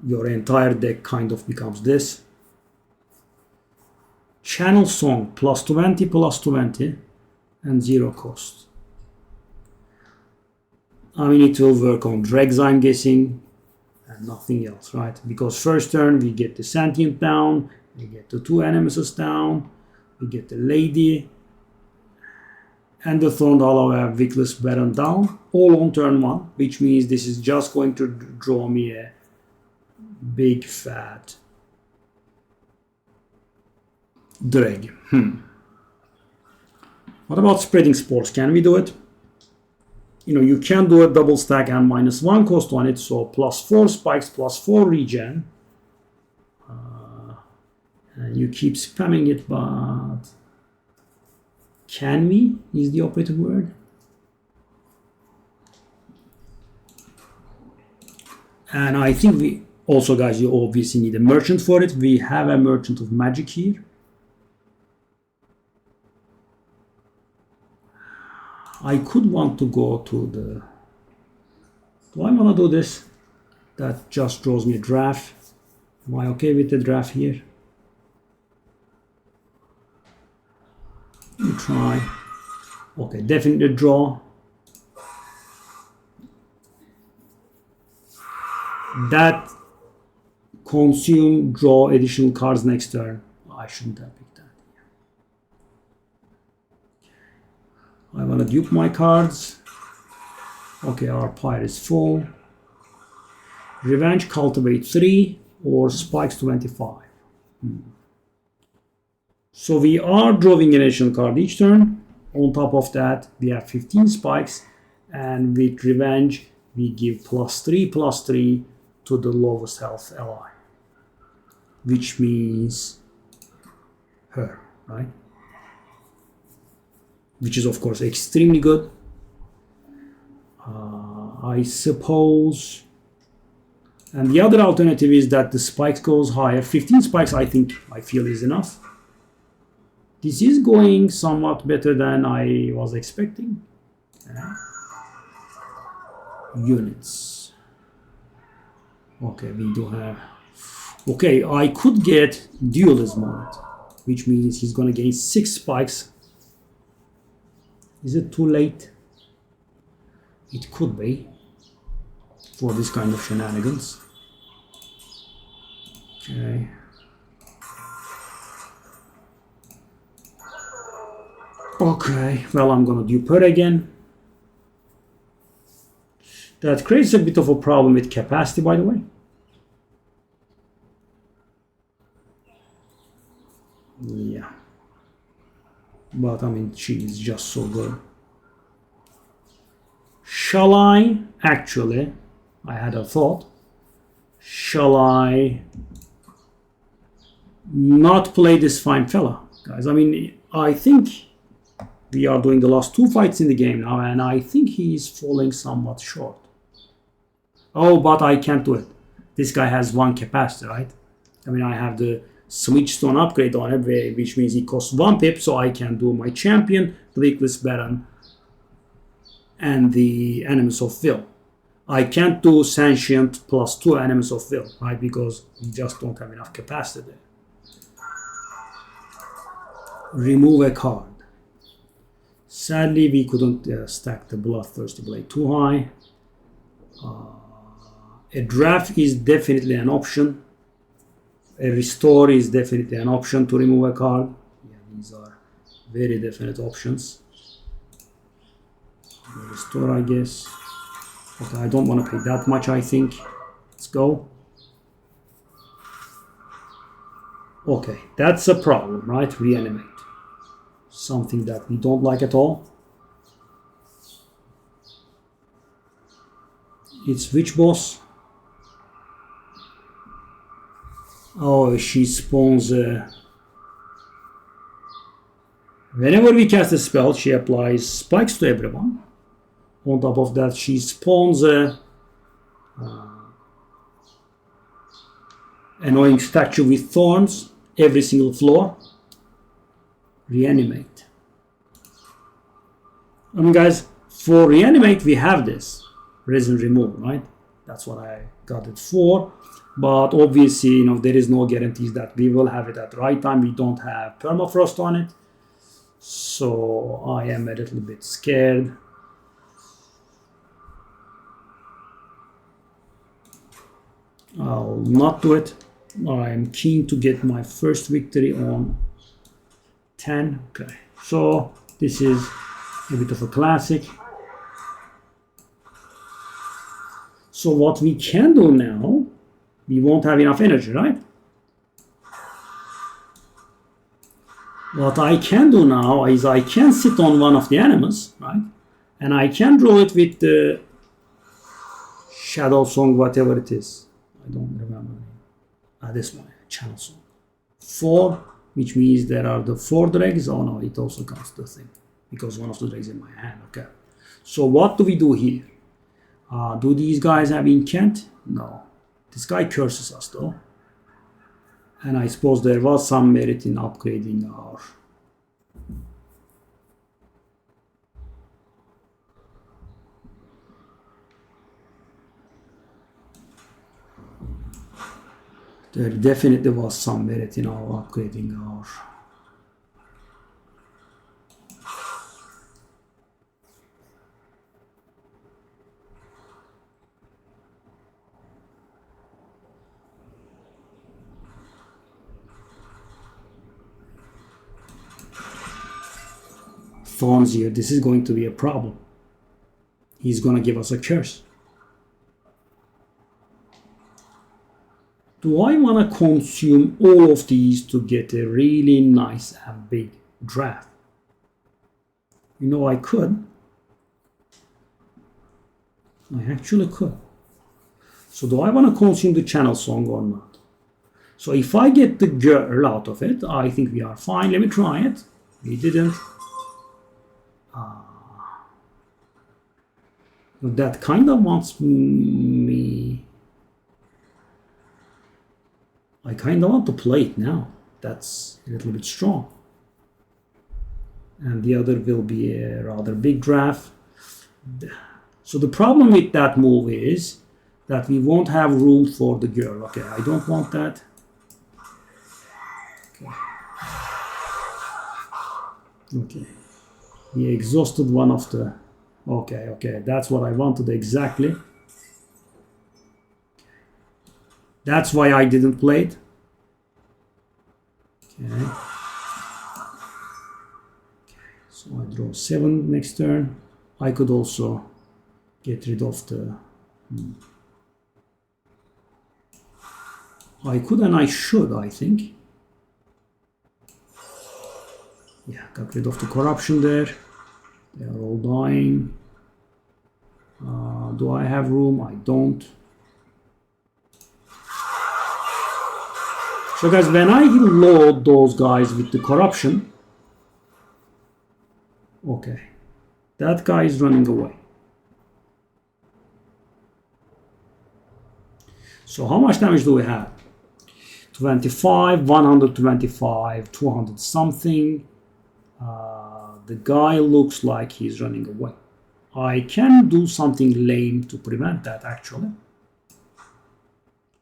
Your entire deck kind of becomes this. Channel Song, +20, and 0 cost. I mean, it will work on dregs, I'm guessing, and nothing else, right? Because first turn, we get the Sentient down, we get the 2 Nemesis down, we get the Lady, and the Throned Hollow have Wickless Baron down, all on turn 1, which means this is just going to draw me a big fat drag. What about Spreading Spores? Can we do it? You know, you can do a double stack and -1 cost on it, so +4 spikes, +4 regen. And you keep spamming it, but can we? Is the operative word. And I think we also, guys, you obviously need a merchant for it. We have a merchant of magic here. I could want to go to the... Do I want to do this? That just draws me a draft. Am I okay with the draft here? Let me try. Okay, definitely draw. That consume, draw additional cards next turn. I shouldn't have picked that. I want to dupe my cards. Okay, our pile is full. Revenge, cultivate 3 or spikes 25. So we are drawing an additional card each turn. On top of that, we have 15 spikes, and with revenge, we give +3/+3 to the lowest health ally, which means her, right? Which is of course extremely good. I suppose. And the other alternative is that the spikes goes higher. 15 spikes, I feel is enough. This is going somewhat better than I was expecting. Units. Okay, we do have... Okay, I could get dualism on it. which means he's going to gain 6 spikes. Is it too late? It could be for this kind of shenanigans. Okay. Okay, well, I'm gonna dupe her again. That creates a bit of a problem with capacity, by the way. Yeah. But I mean, she is just so good. Shall I, actually, I had a thought, shall I not play this fine fella, guys? I mean, I think we are doing the last 2 fights in the game now, and I think he's falling somewhat short. Oh, but I can't do it. This guy has 1 capacity, right? I mean, I have the Switch Stone upgrade on it, which means he costs 1 pip, so I can do my champion, the Weakless Baron, and the Animus of Will. I can't do Sentient plus 2 Animus of Will, right? Because we just don't have enough capacity there. Remove a card. Sadly, we couldn't stack the Bloodthirsty Blade too high. A draft is definitely an option. A restore is definitely an option to remove a card. Yeah, these are very definite options. Restore, I guess. Okay, I don't want to pay that much, I think. Let's go. Okay, that's a problem, right? Reanimate. Something that we don't like at all. It's which boss? Oh, she spawns. Whenever we cast a spell, she applies spikes to everyone. On top of that, she spawns annoying statue with thorns every single floor. Reanimate. I mean, guys, for reanimate, we have this resin remove, right? That's what I got it for. But obviously, you know, there is no guarantees that we will have it at the right time. We don't have permafrost on it. So I am a little bit scared. I'll not do it. I'm keen to get my first victory on 10. Okay, so this is a bit of a classic. So what we can do now, we won't have enough energy, right? What I can do now is I can sit on one of the animals, right? And I can draw it with the Shadow Song, whatever it is. I don't remember. This one, Channel Song. 4, which means there are the 4 dregs. Oh no, it also counts the thing. Because one of the dregs in my hand, okay. So what do we do here? Do these guys have incant? No. This guy curses us though. And I suppose there was some merit in upgrading our... There definitely was some merit in our upgrading our... Thorns here. This is going to be a problem. He's going to give us a curse. Do I want to consume all of these to get a really nice and big draft? You know, I could. I actually could. So do I want to consume the Channel Song or not? So if I get the girl out of it, I think we are fine. Let me try it. We didn't. That kind of wants me... I kind of want to play it now. That's a little bit strong. And the other will be a rather big draft. So the problem with that move is that we won't have room for the girl. Okay, I don't want that. Okay. Okay. He exhausted one of the... Okay, that's what I wanted exactly. That's why I didn't play it. Okay. So I draw 7 next turn. I could also get rid of the... I could and I should, I think. Yeah, got rid of the corruption there. They are all dying. Do I have room? I don't. So guys, when I load those guys with the corruption, okay, that guy is running away. So how much damage do we have? 25, 125, 200 something. The guy looks like he's running away. I can do something lame to prevent that, actually.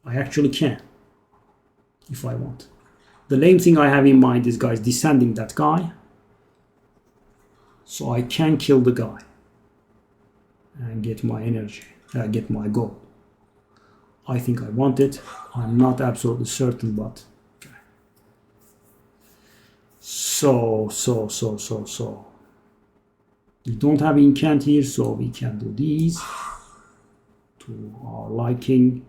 I actually can, if I want. The lame thing I have in mind is, guys, descending that guy. So I can kill the guy and get my energy, get my gold. I think I want it. I'm not absolutely certain, but okay. So. We don't have incant here, so we can do these to our liking.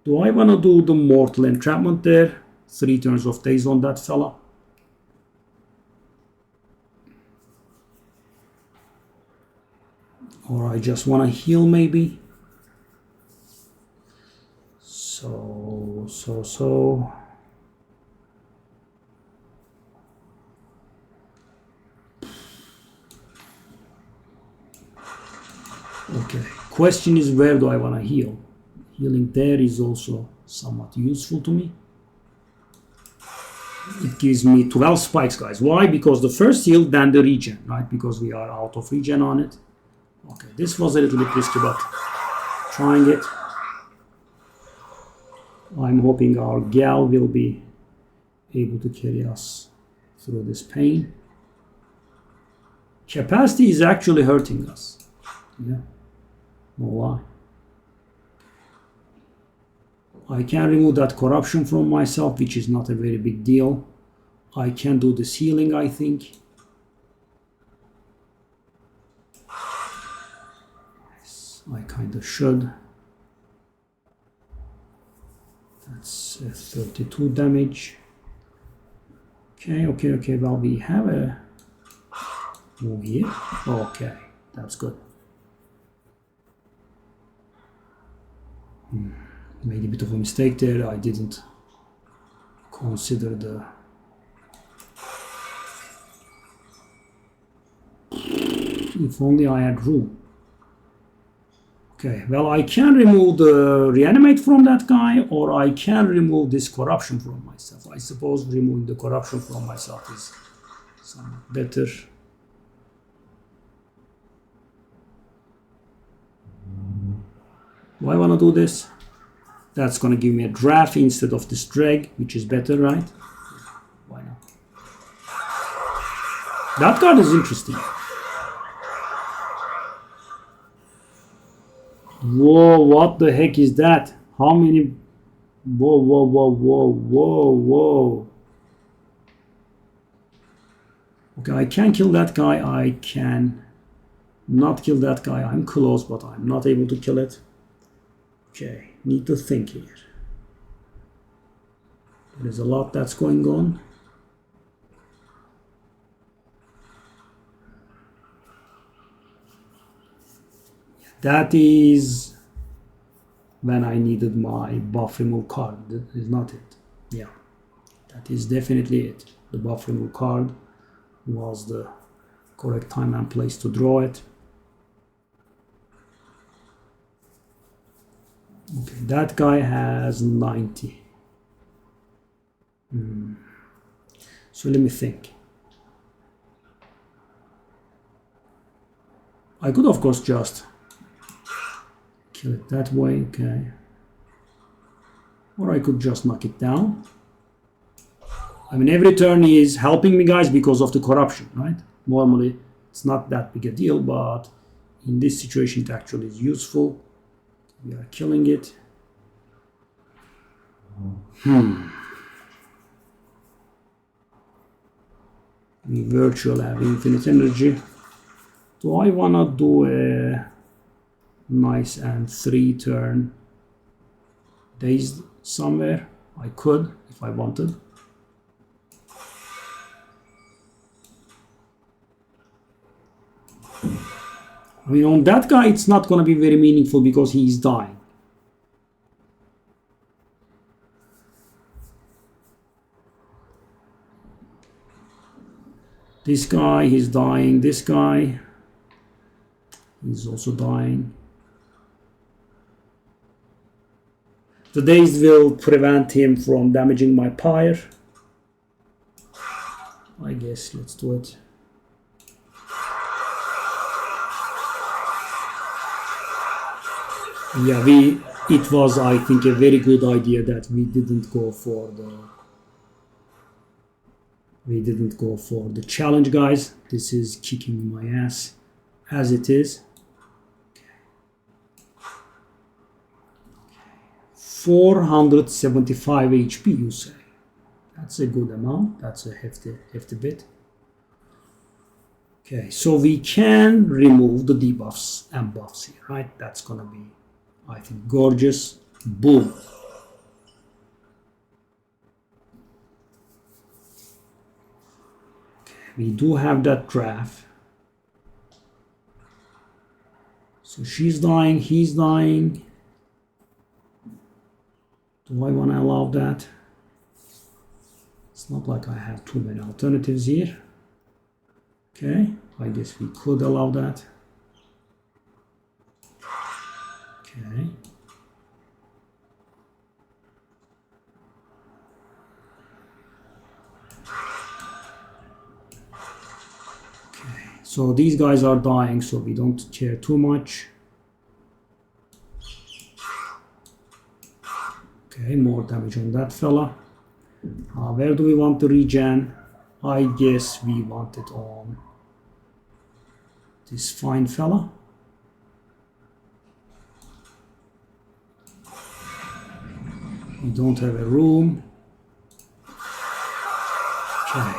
Do I want to do the mortal entrapment there? 3 turns of days on that fella. Or I just want to heal maybe. So. Okay, question is, where do I want to heal? Healing there is also somewhat useful to me. It gives me 12 spikes, guys. Why? Because the first heal, then the regen, right? Because we are out of regen on it. Okay, this was a little bit risky, but trying it. I'm hoping our gal will be able to carry us through this pain. Capacity is actually hurting us. Yeah, no lie. I can remove that corruption from myself, which is not a very big deal. I can do this healing, I think. Yes, I kind of should. That's 32 damage. Okay. Well, we have a move here. Okay, that's good. Made a bit of a mistake there. I didn't consider the... If only I had room. Okay, well, I can remove the reanimate from that guy, or I can remove this corruption from myself. I suppose removing the corruption from myself is somewhat better. Do I want to do this? That's going to give me a draft instead of this drag, which is better, right? Why not? That card is interesting. Whoa, what the heck is that? How many? Whoa. Okay, I can kill that guy. I can not kill that guy. I'm close, but I'm not able to kill it. Okay, need to think here. There's a lot that's going on. That is when I needed my buff remove card. That is not it. Yeah, that is definitely it. The buff remove card was the correct time and place to draw it. Okay, that guy has 90. So let me think. I could, of course, just kill it that way, okay. Or I could just knock it down. I mean, every turn he is helping me, guys, because of the corruption, right? Normally, it's not that big a deal, but in this situation, it actually is useful. We are killing it. We virtual have infinite energy. Do I want to do a nice and 3-turn dazed somewhere? I could if I wanted. I mean, on that guy, it's not going to be very meaningful because he's dying. This guy, he's dying. This guy, he's also dying. The dazed will prevent him from damaging my pyre. I guess let's do it. Yeah, it was, I think, a very good idea that we didn't go for the challenge, guys. This is kicking my ass as it is. 475 HP, you say? That's a good amount. That's a hefty bit. Okay, so we can remove the debuffs and buffs here, right? That's gonna be, I think, gorgeous. Boom. Okay, we do have that draft. So she's dying, he's dying. Do I want to allow that? It's not like I have too many alternatives here. Okay, I guess we could allow that. Okay. Okay, so these guys are dying, so we don't care too much. Okay, more damage on that fella. Where do we want to regen? I guess we want it on this fine fella. We don't have a room. Okay.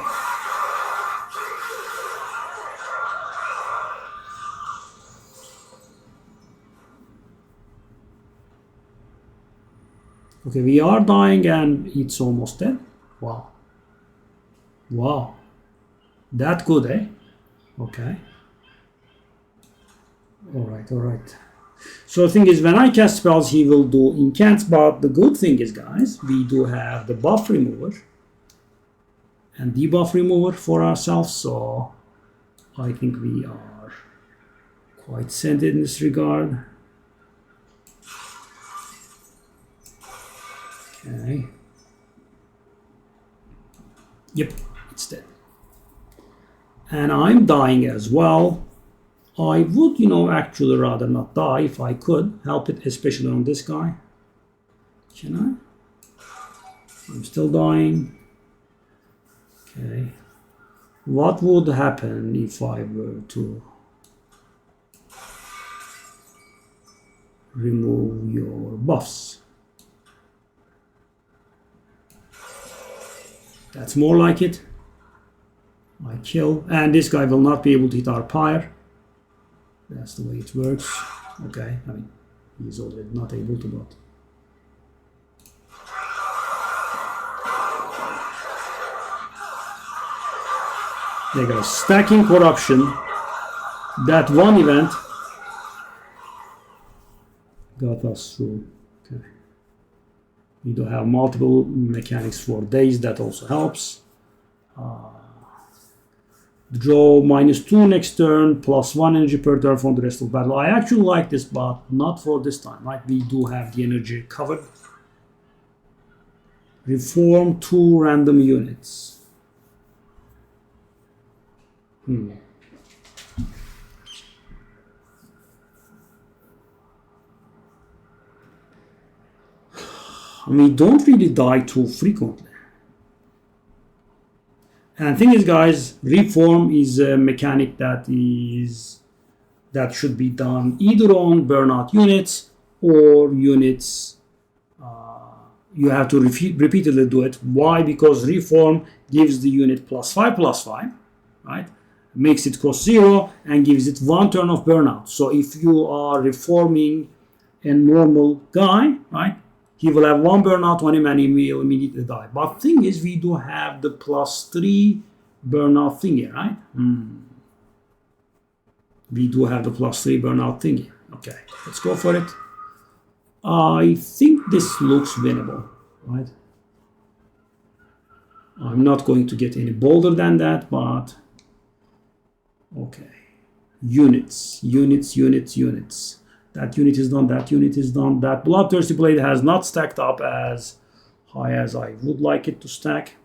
Okay, we are dying and it's almost dead. Wow. Wow. That good, eh? Okay. Alright. So the thing is, when I cast spells, he will do incants, but the good thing is, guys, we do have the buff remover and debuff remover for ourselves, so I think we are quite set in this regard. Okay. Yep, it's dead. And I'm dying as well. I would, actually rather not die if I could help it, especially on this guy. Can I? I'm still dying. Okay. What would happen if I were to remove your buffs? That's more like it. I kill, and this guy will not be able to hit our pyre. That's the way it works. Okay, I mean, he's already not able to, but there goes stacking corruption. That one event got us through. Okay, we do have multiple mechanics for days. That also helps. Draw -2 next turn, +1 energy per turn for the rest of battle. I actually like this, but not for this time, right? We do have the energy covered. Reform 2 random units. We don't really die too frequently. And thing is, guys, reform is a mechanic that should be done either on burnout units or units. You have to repeatedly do it. Why? Because reform gives the unit +5/+5, right? Makes it cost 0 and gives it 1 turn of burnout. So if you are reforming a normal guy, right, he will have 1 burnout on him and he will immediately die. But thing is, we do have the +3 burnout thingy, right? We do have the +3 burnout thingy. Okay, let's go for it. I think this looks winnable, right? I'm not going to get any bolder than that, but okay. Units. That unit is done, that unit is done. That Bloodthirsty Blade has not stacked up as high as I would like it to stack.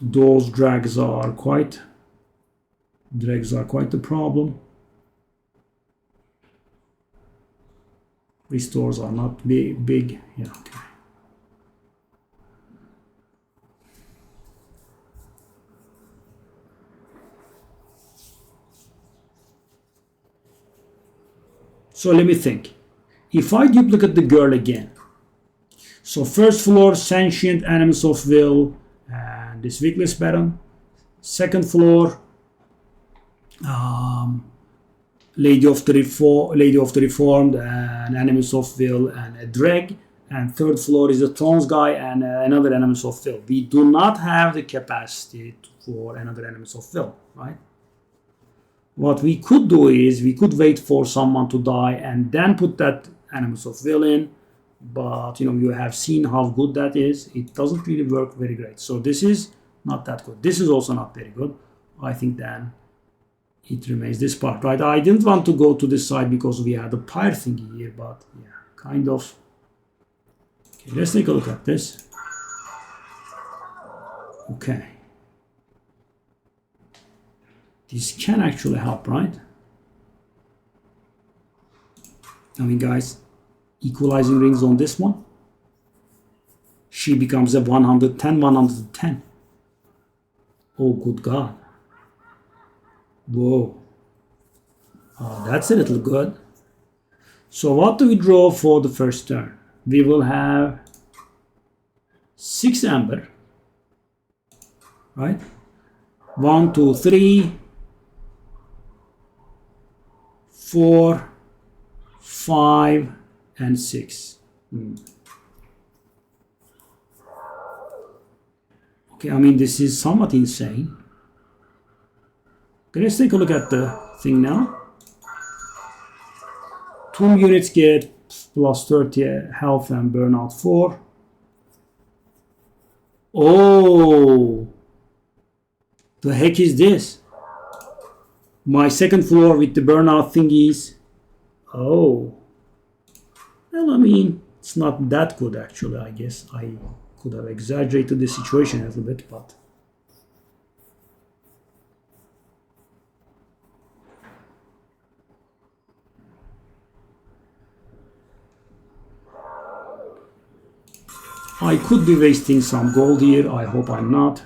Those drags are quite the problem. Restores are not big. Yeah, okay. So let me think. If I duplicate the girl again, so first floor, Sentient, Animals of Will, and this Weakless Baron. Second floor, Lady of the Reformed, and Animals of Will, and a Dreg. And third floor is a Thrones guy and another Animals of Will. We do not have the capacity for another Animals of Will, right? What we could do is we could wait for someone to die and then put that Animals of Will in. But you have seen how good that is. It doesn't really work very great. So this is not that good. This is also not very good. I think then it remains this part, right? I didn't want to go to this side because we had the pyre thingy here, but yeah, kind of. Okay, let's take a look at this. Okay. This can actually help, right? I mean, guys, equalizing rings on this one. She becomes a 110. Oh, good God. Whoa. Oh, that's a little good. So what do we draw for the first turn? We will have 6 amber, right? 1, 2, 3, 4, 5, and 6. Okay, I mean, this is somewhat insane. Okay, let's take a look at the thing now. Tomb units get +30 health and burnout 4. Oh, the heck is this? My second floor with the burnout thingies. Oh. Well, I mean, it's not that good actually, I guess. I could have exaggerated the situation a little bit, but... I could be wasting some gold here. I hope I'm not.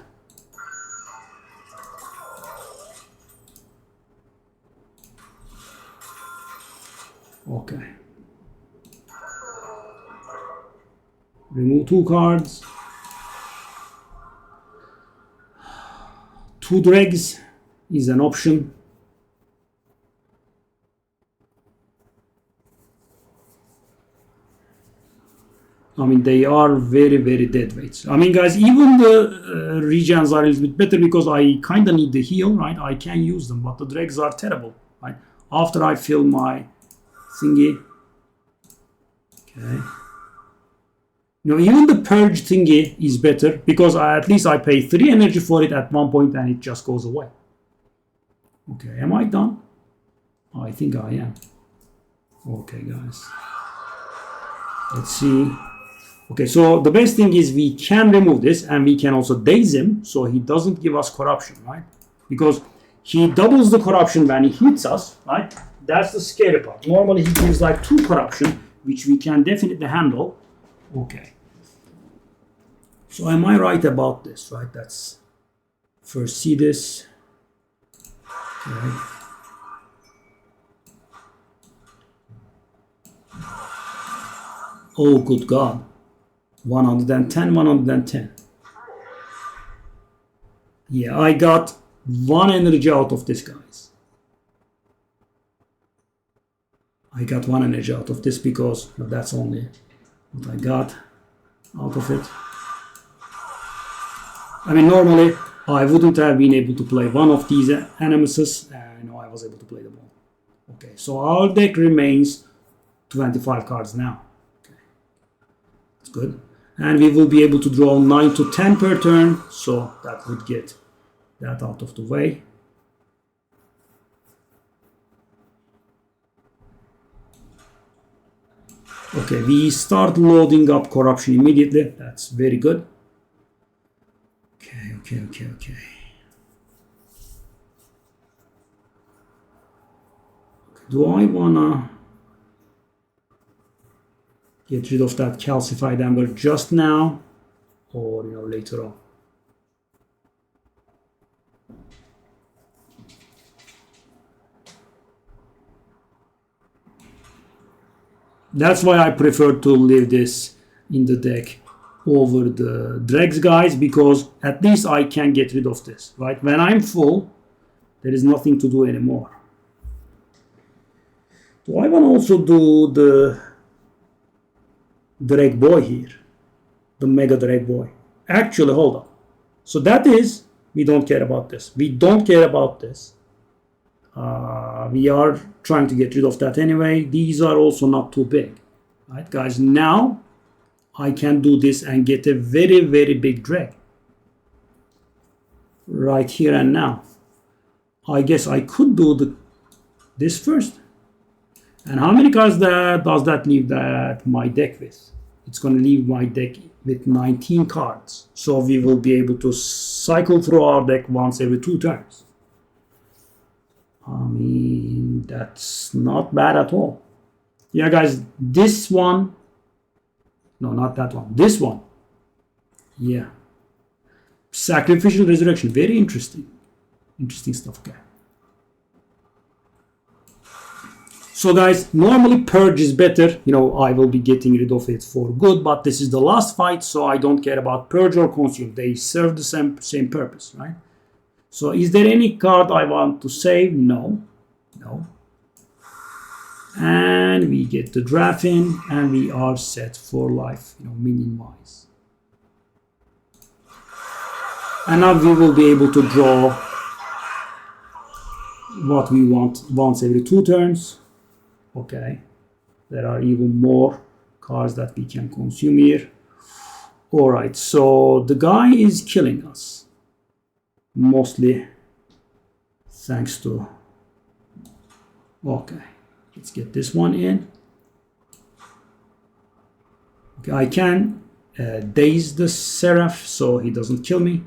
Okay. Remove 2 cards. 2 dregs is an option. I mean, they are very, very dead weights. I mean, guys, even the regens are a little bit better because I kind of need the heal, right? I can use them, but the dregs are terrible, right? After I fill my thingy. Okay. Even the purge thingy is better because at least I pay 3 energy for it at one point and it just goes away. Okay, am I done? I think I am. Okay, guys. Let's see. Okay, so the best thing is we can remove this and we can also daze him so he doesn't give us corruption, right? Because he doubles the corruption when he hits us, right? That's the scary part. Normally he gives like 2 corruption, which we can definitely handle. Okay. So am I right about this, right? That's first see this. Okay. Oh, good God. 110, 110. Yeah, I got 1 energy out of this, guys. I got 1 energy out of this because that's only what I got out of it. I mean, normally I wouldn't have been able to play one of these animuses, and I was able to play them all. Okay, so our deck remains 25 cards now. Okay, that's good. And we will be able to draw 9 to 10 per turn, so that would get that out of the way. Okay, we start loading up corruption immediately. That's very good. Okay. Do I wanna get rid of that calcified amber just now, or later on? That's why I prefer to leave this in the deck over the dregs, guys, because at least I can get rid of this, right? When I'm full, there is nothing to do anymore. Do I want to also do the drag boy here? The mega drag boy. Actually, hold on. So that is, we don't care about this. We don't care about this. We are trying to get rid of that anyway. These are also not too big. Right, guys? Now, I can do this and get a very, very big drag. Right here and now. I guess I could do this first. And how many cards does that leave my deck with? It's going to leave my deck with 19 cards. So we will be able to cycle through our deck once every 2 turns. I mean, that's not bad at all. Yeah, guys, this one. No, not that one. This one. Yeah. Sacrificial Resurrection. Very interesting. Interesting stuff, okay. So guys, normally Purge is better. I will be getting rid of it for good, but this is the last fight, so I don't care about Purge or Consume. They serve the same purpose, right? So is there any card I want to save? No. And we get the draft in, and we are set for life, minion-wise. And now we will be able to draw what we want once every 2 turns. Okay, there are even more cards that we can consume here. Alright, so the guy is killing us. Mostly thanks to... Okay, let's get this one in. Okay, I can daze the Seraph so he doesn't kill me.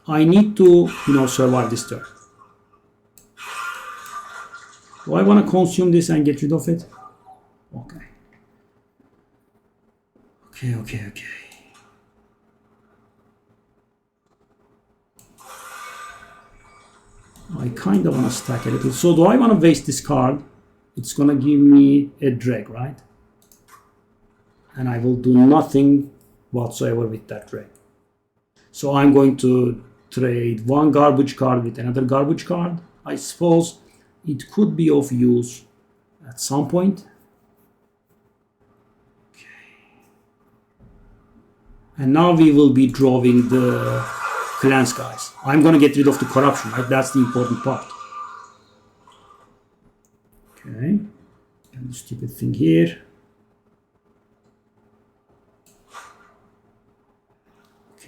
I need to, survive this turn. Do I want to consume this and get rid of it? Okay. Okay. I kind of want to stack a little. So do I want to waste this card? It's going to give me a drag, right? And I will do nothing whatsoever with that drag. So I'm going to trade one garbage card with another garbage card. I suppose it could be of use at some point. Okay. And now we will be drawing the clans, guys. I'm going to get rid of the corruption, right? That's the important part. Okay. And the stupid thing here.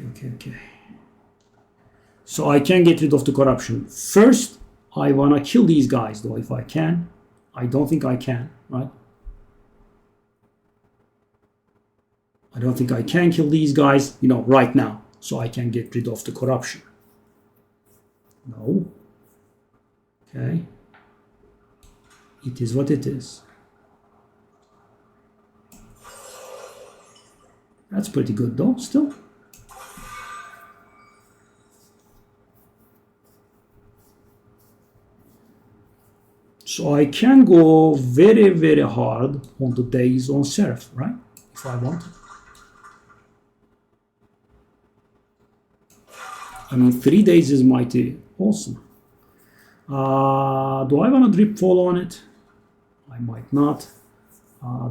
Okay. So I can get rid of the corruption. First, I want to kill these guys, though, if I can. I don't think I can, right? I don't think I can kill these guys, right now. So I can get rid of the corruption. No. Okay. It is what it is. That's pretty good though, still. So I can go very, very hard on the days on Seraph, right? If I want. I mean, 3 days is mighty awesome. Do I want to drip fall on it? I might not.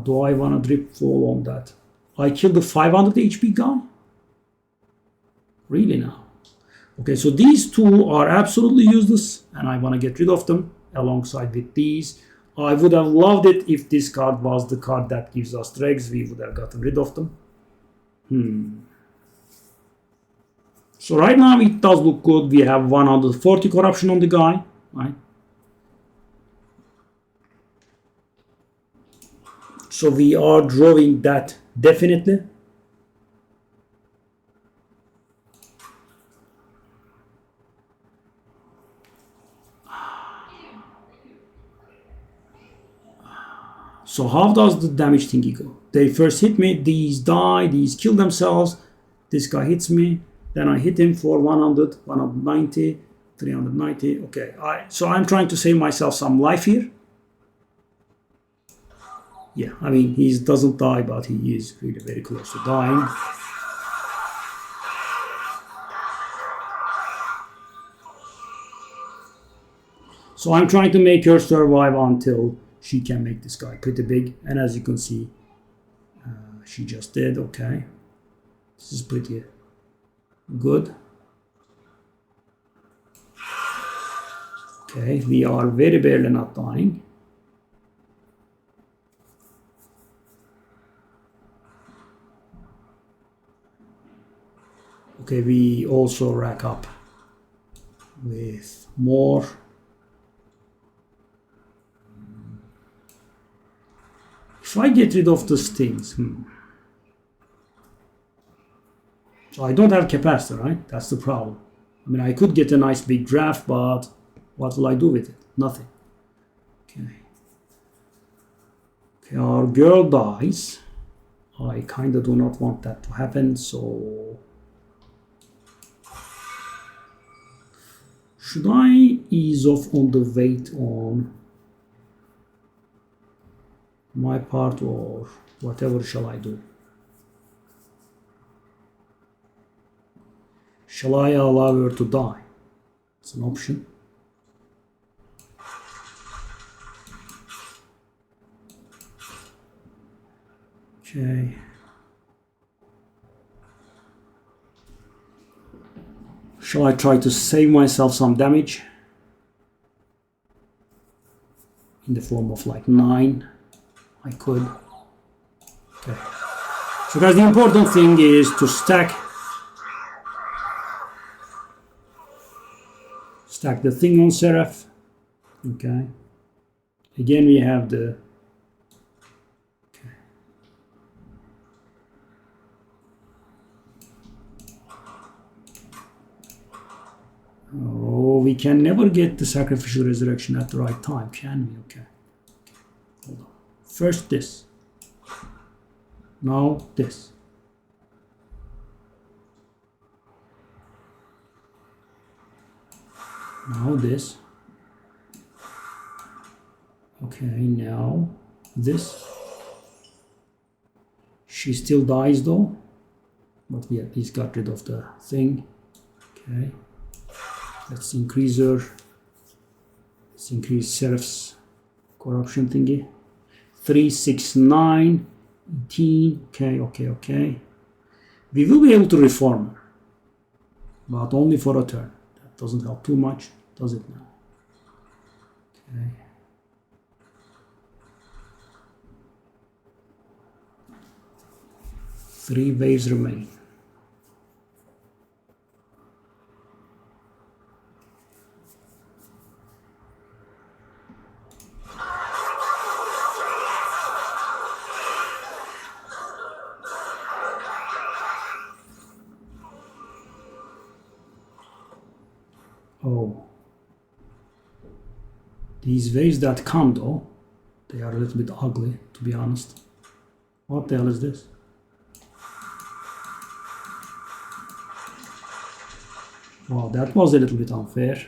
Do I want to drip fall on that? I killed the 500 HP guy? Really now? Okay, so these two are absolutely useless, and I want to get rid of them alongside with these. I would have loved it if this card was the card that gives us dregs. We would have gotten rid of them. So right now it does look good. We have 140 corruption on the guy, right? So we are drawing that definitely. So how does the damage thingy go? They first hit me, these die, these kill themselves, this guy hits me, then I hit him for 100, 190, 390, okay. So I'm trying to save myself some life here. Yeah, I mean, he doesn't die, but he is really very close to dying. So I'm trying to make her survive until she can make this guy pretty big. And as you can see, she just did, okay. This is pretty good. Okay, we are very barely not dying. Okay, we also rack up with more. If I get rid of the stings, so I don't have capacitor, right? That's the problem. I mean, I could get a nice big draft, but what will I do with it? Nothing. Okay. Okay, our girl dies. I kind of do not want that to happen, so should I ease off on the weight on my part, or whatever shall I do? Shall I allow her to die? It's an option. Okay. Shall I try to save myself some damage? In the form of like 9. I could. Okay. So guys, the important thing is to stack the thing on Seraph. Okay. Again, we have the. Okay. Oh, we can never get the sacrificial resurrection at the right time, can we? Okay. Hold on. First this. Now this. Now this. Okay, now this. She still dies though, but we at least got rid of the thing. Okay, let's increase her. Let's increase Seraph's corruption thingy. 3, 6, 9, 18. Okay. We will be able to reform her, but only for a turn. That doesn't help too much, does it now? Okay. Three waves remain. Oh. These waves that come though, They are a little bit ugly, to be honest. What the hell is this? Wow, that was a little bit unfair.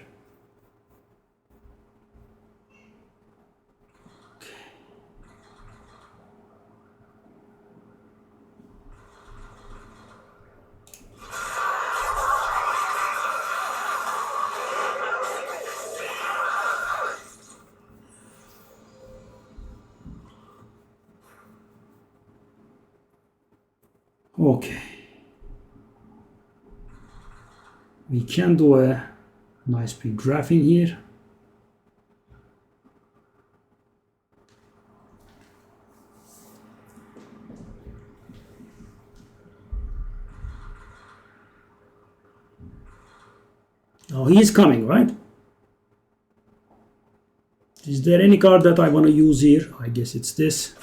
Okay. We can do a nice pre-graphing here. Oh, he's coming, right? Is there any card that I want to use here? I guess it's this.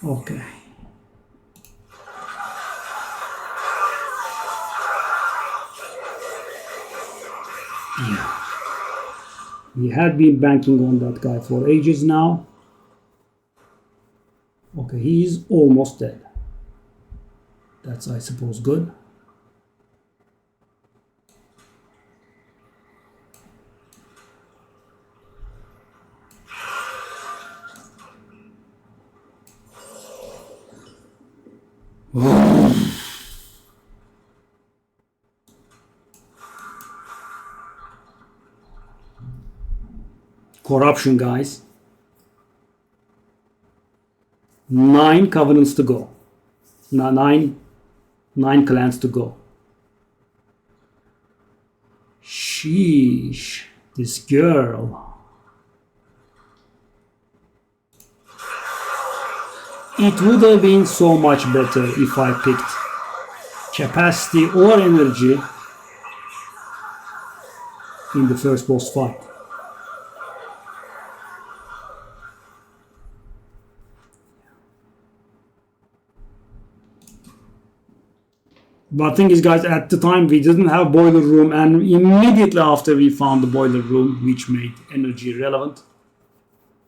Okay. Yeah. We had been banking on that guy for ages now. Okay, he's almost dead. That's, I suppose, good. Corruption, guys. 9 covenants to go. Nine clans to go. Sheesh, this girl. It would have been so much better if I picked capacity or energy in the first boss fight. But thing is, guys, at the time we didn't have boiler room, and immediately after we found the boiler room, which made energy relevant.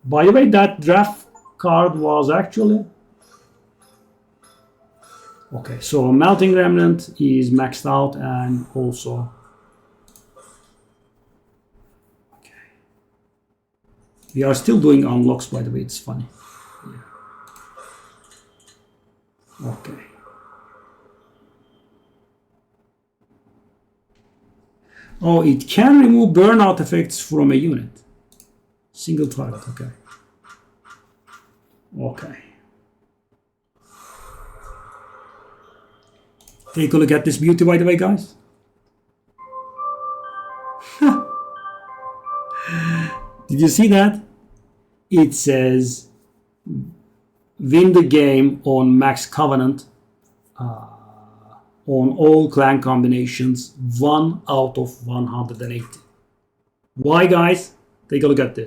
By the way, that draft card was actually... Okay, so Melting Remnant is maxed out, and also... Okay. We are still doing unlocks, by the way, it's funny. Yeah. Okay. Oh, it can remove burnout effects from a unit. Single target, okay. Okay. Take a look at this beauty, by the way, guys. Did you see that? It says, win the game on Max Covenant. On all clan combinations, 1 out of 180. Why, guys? Take a look at this.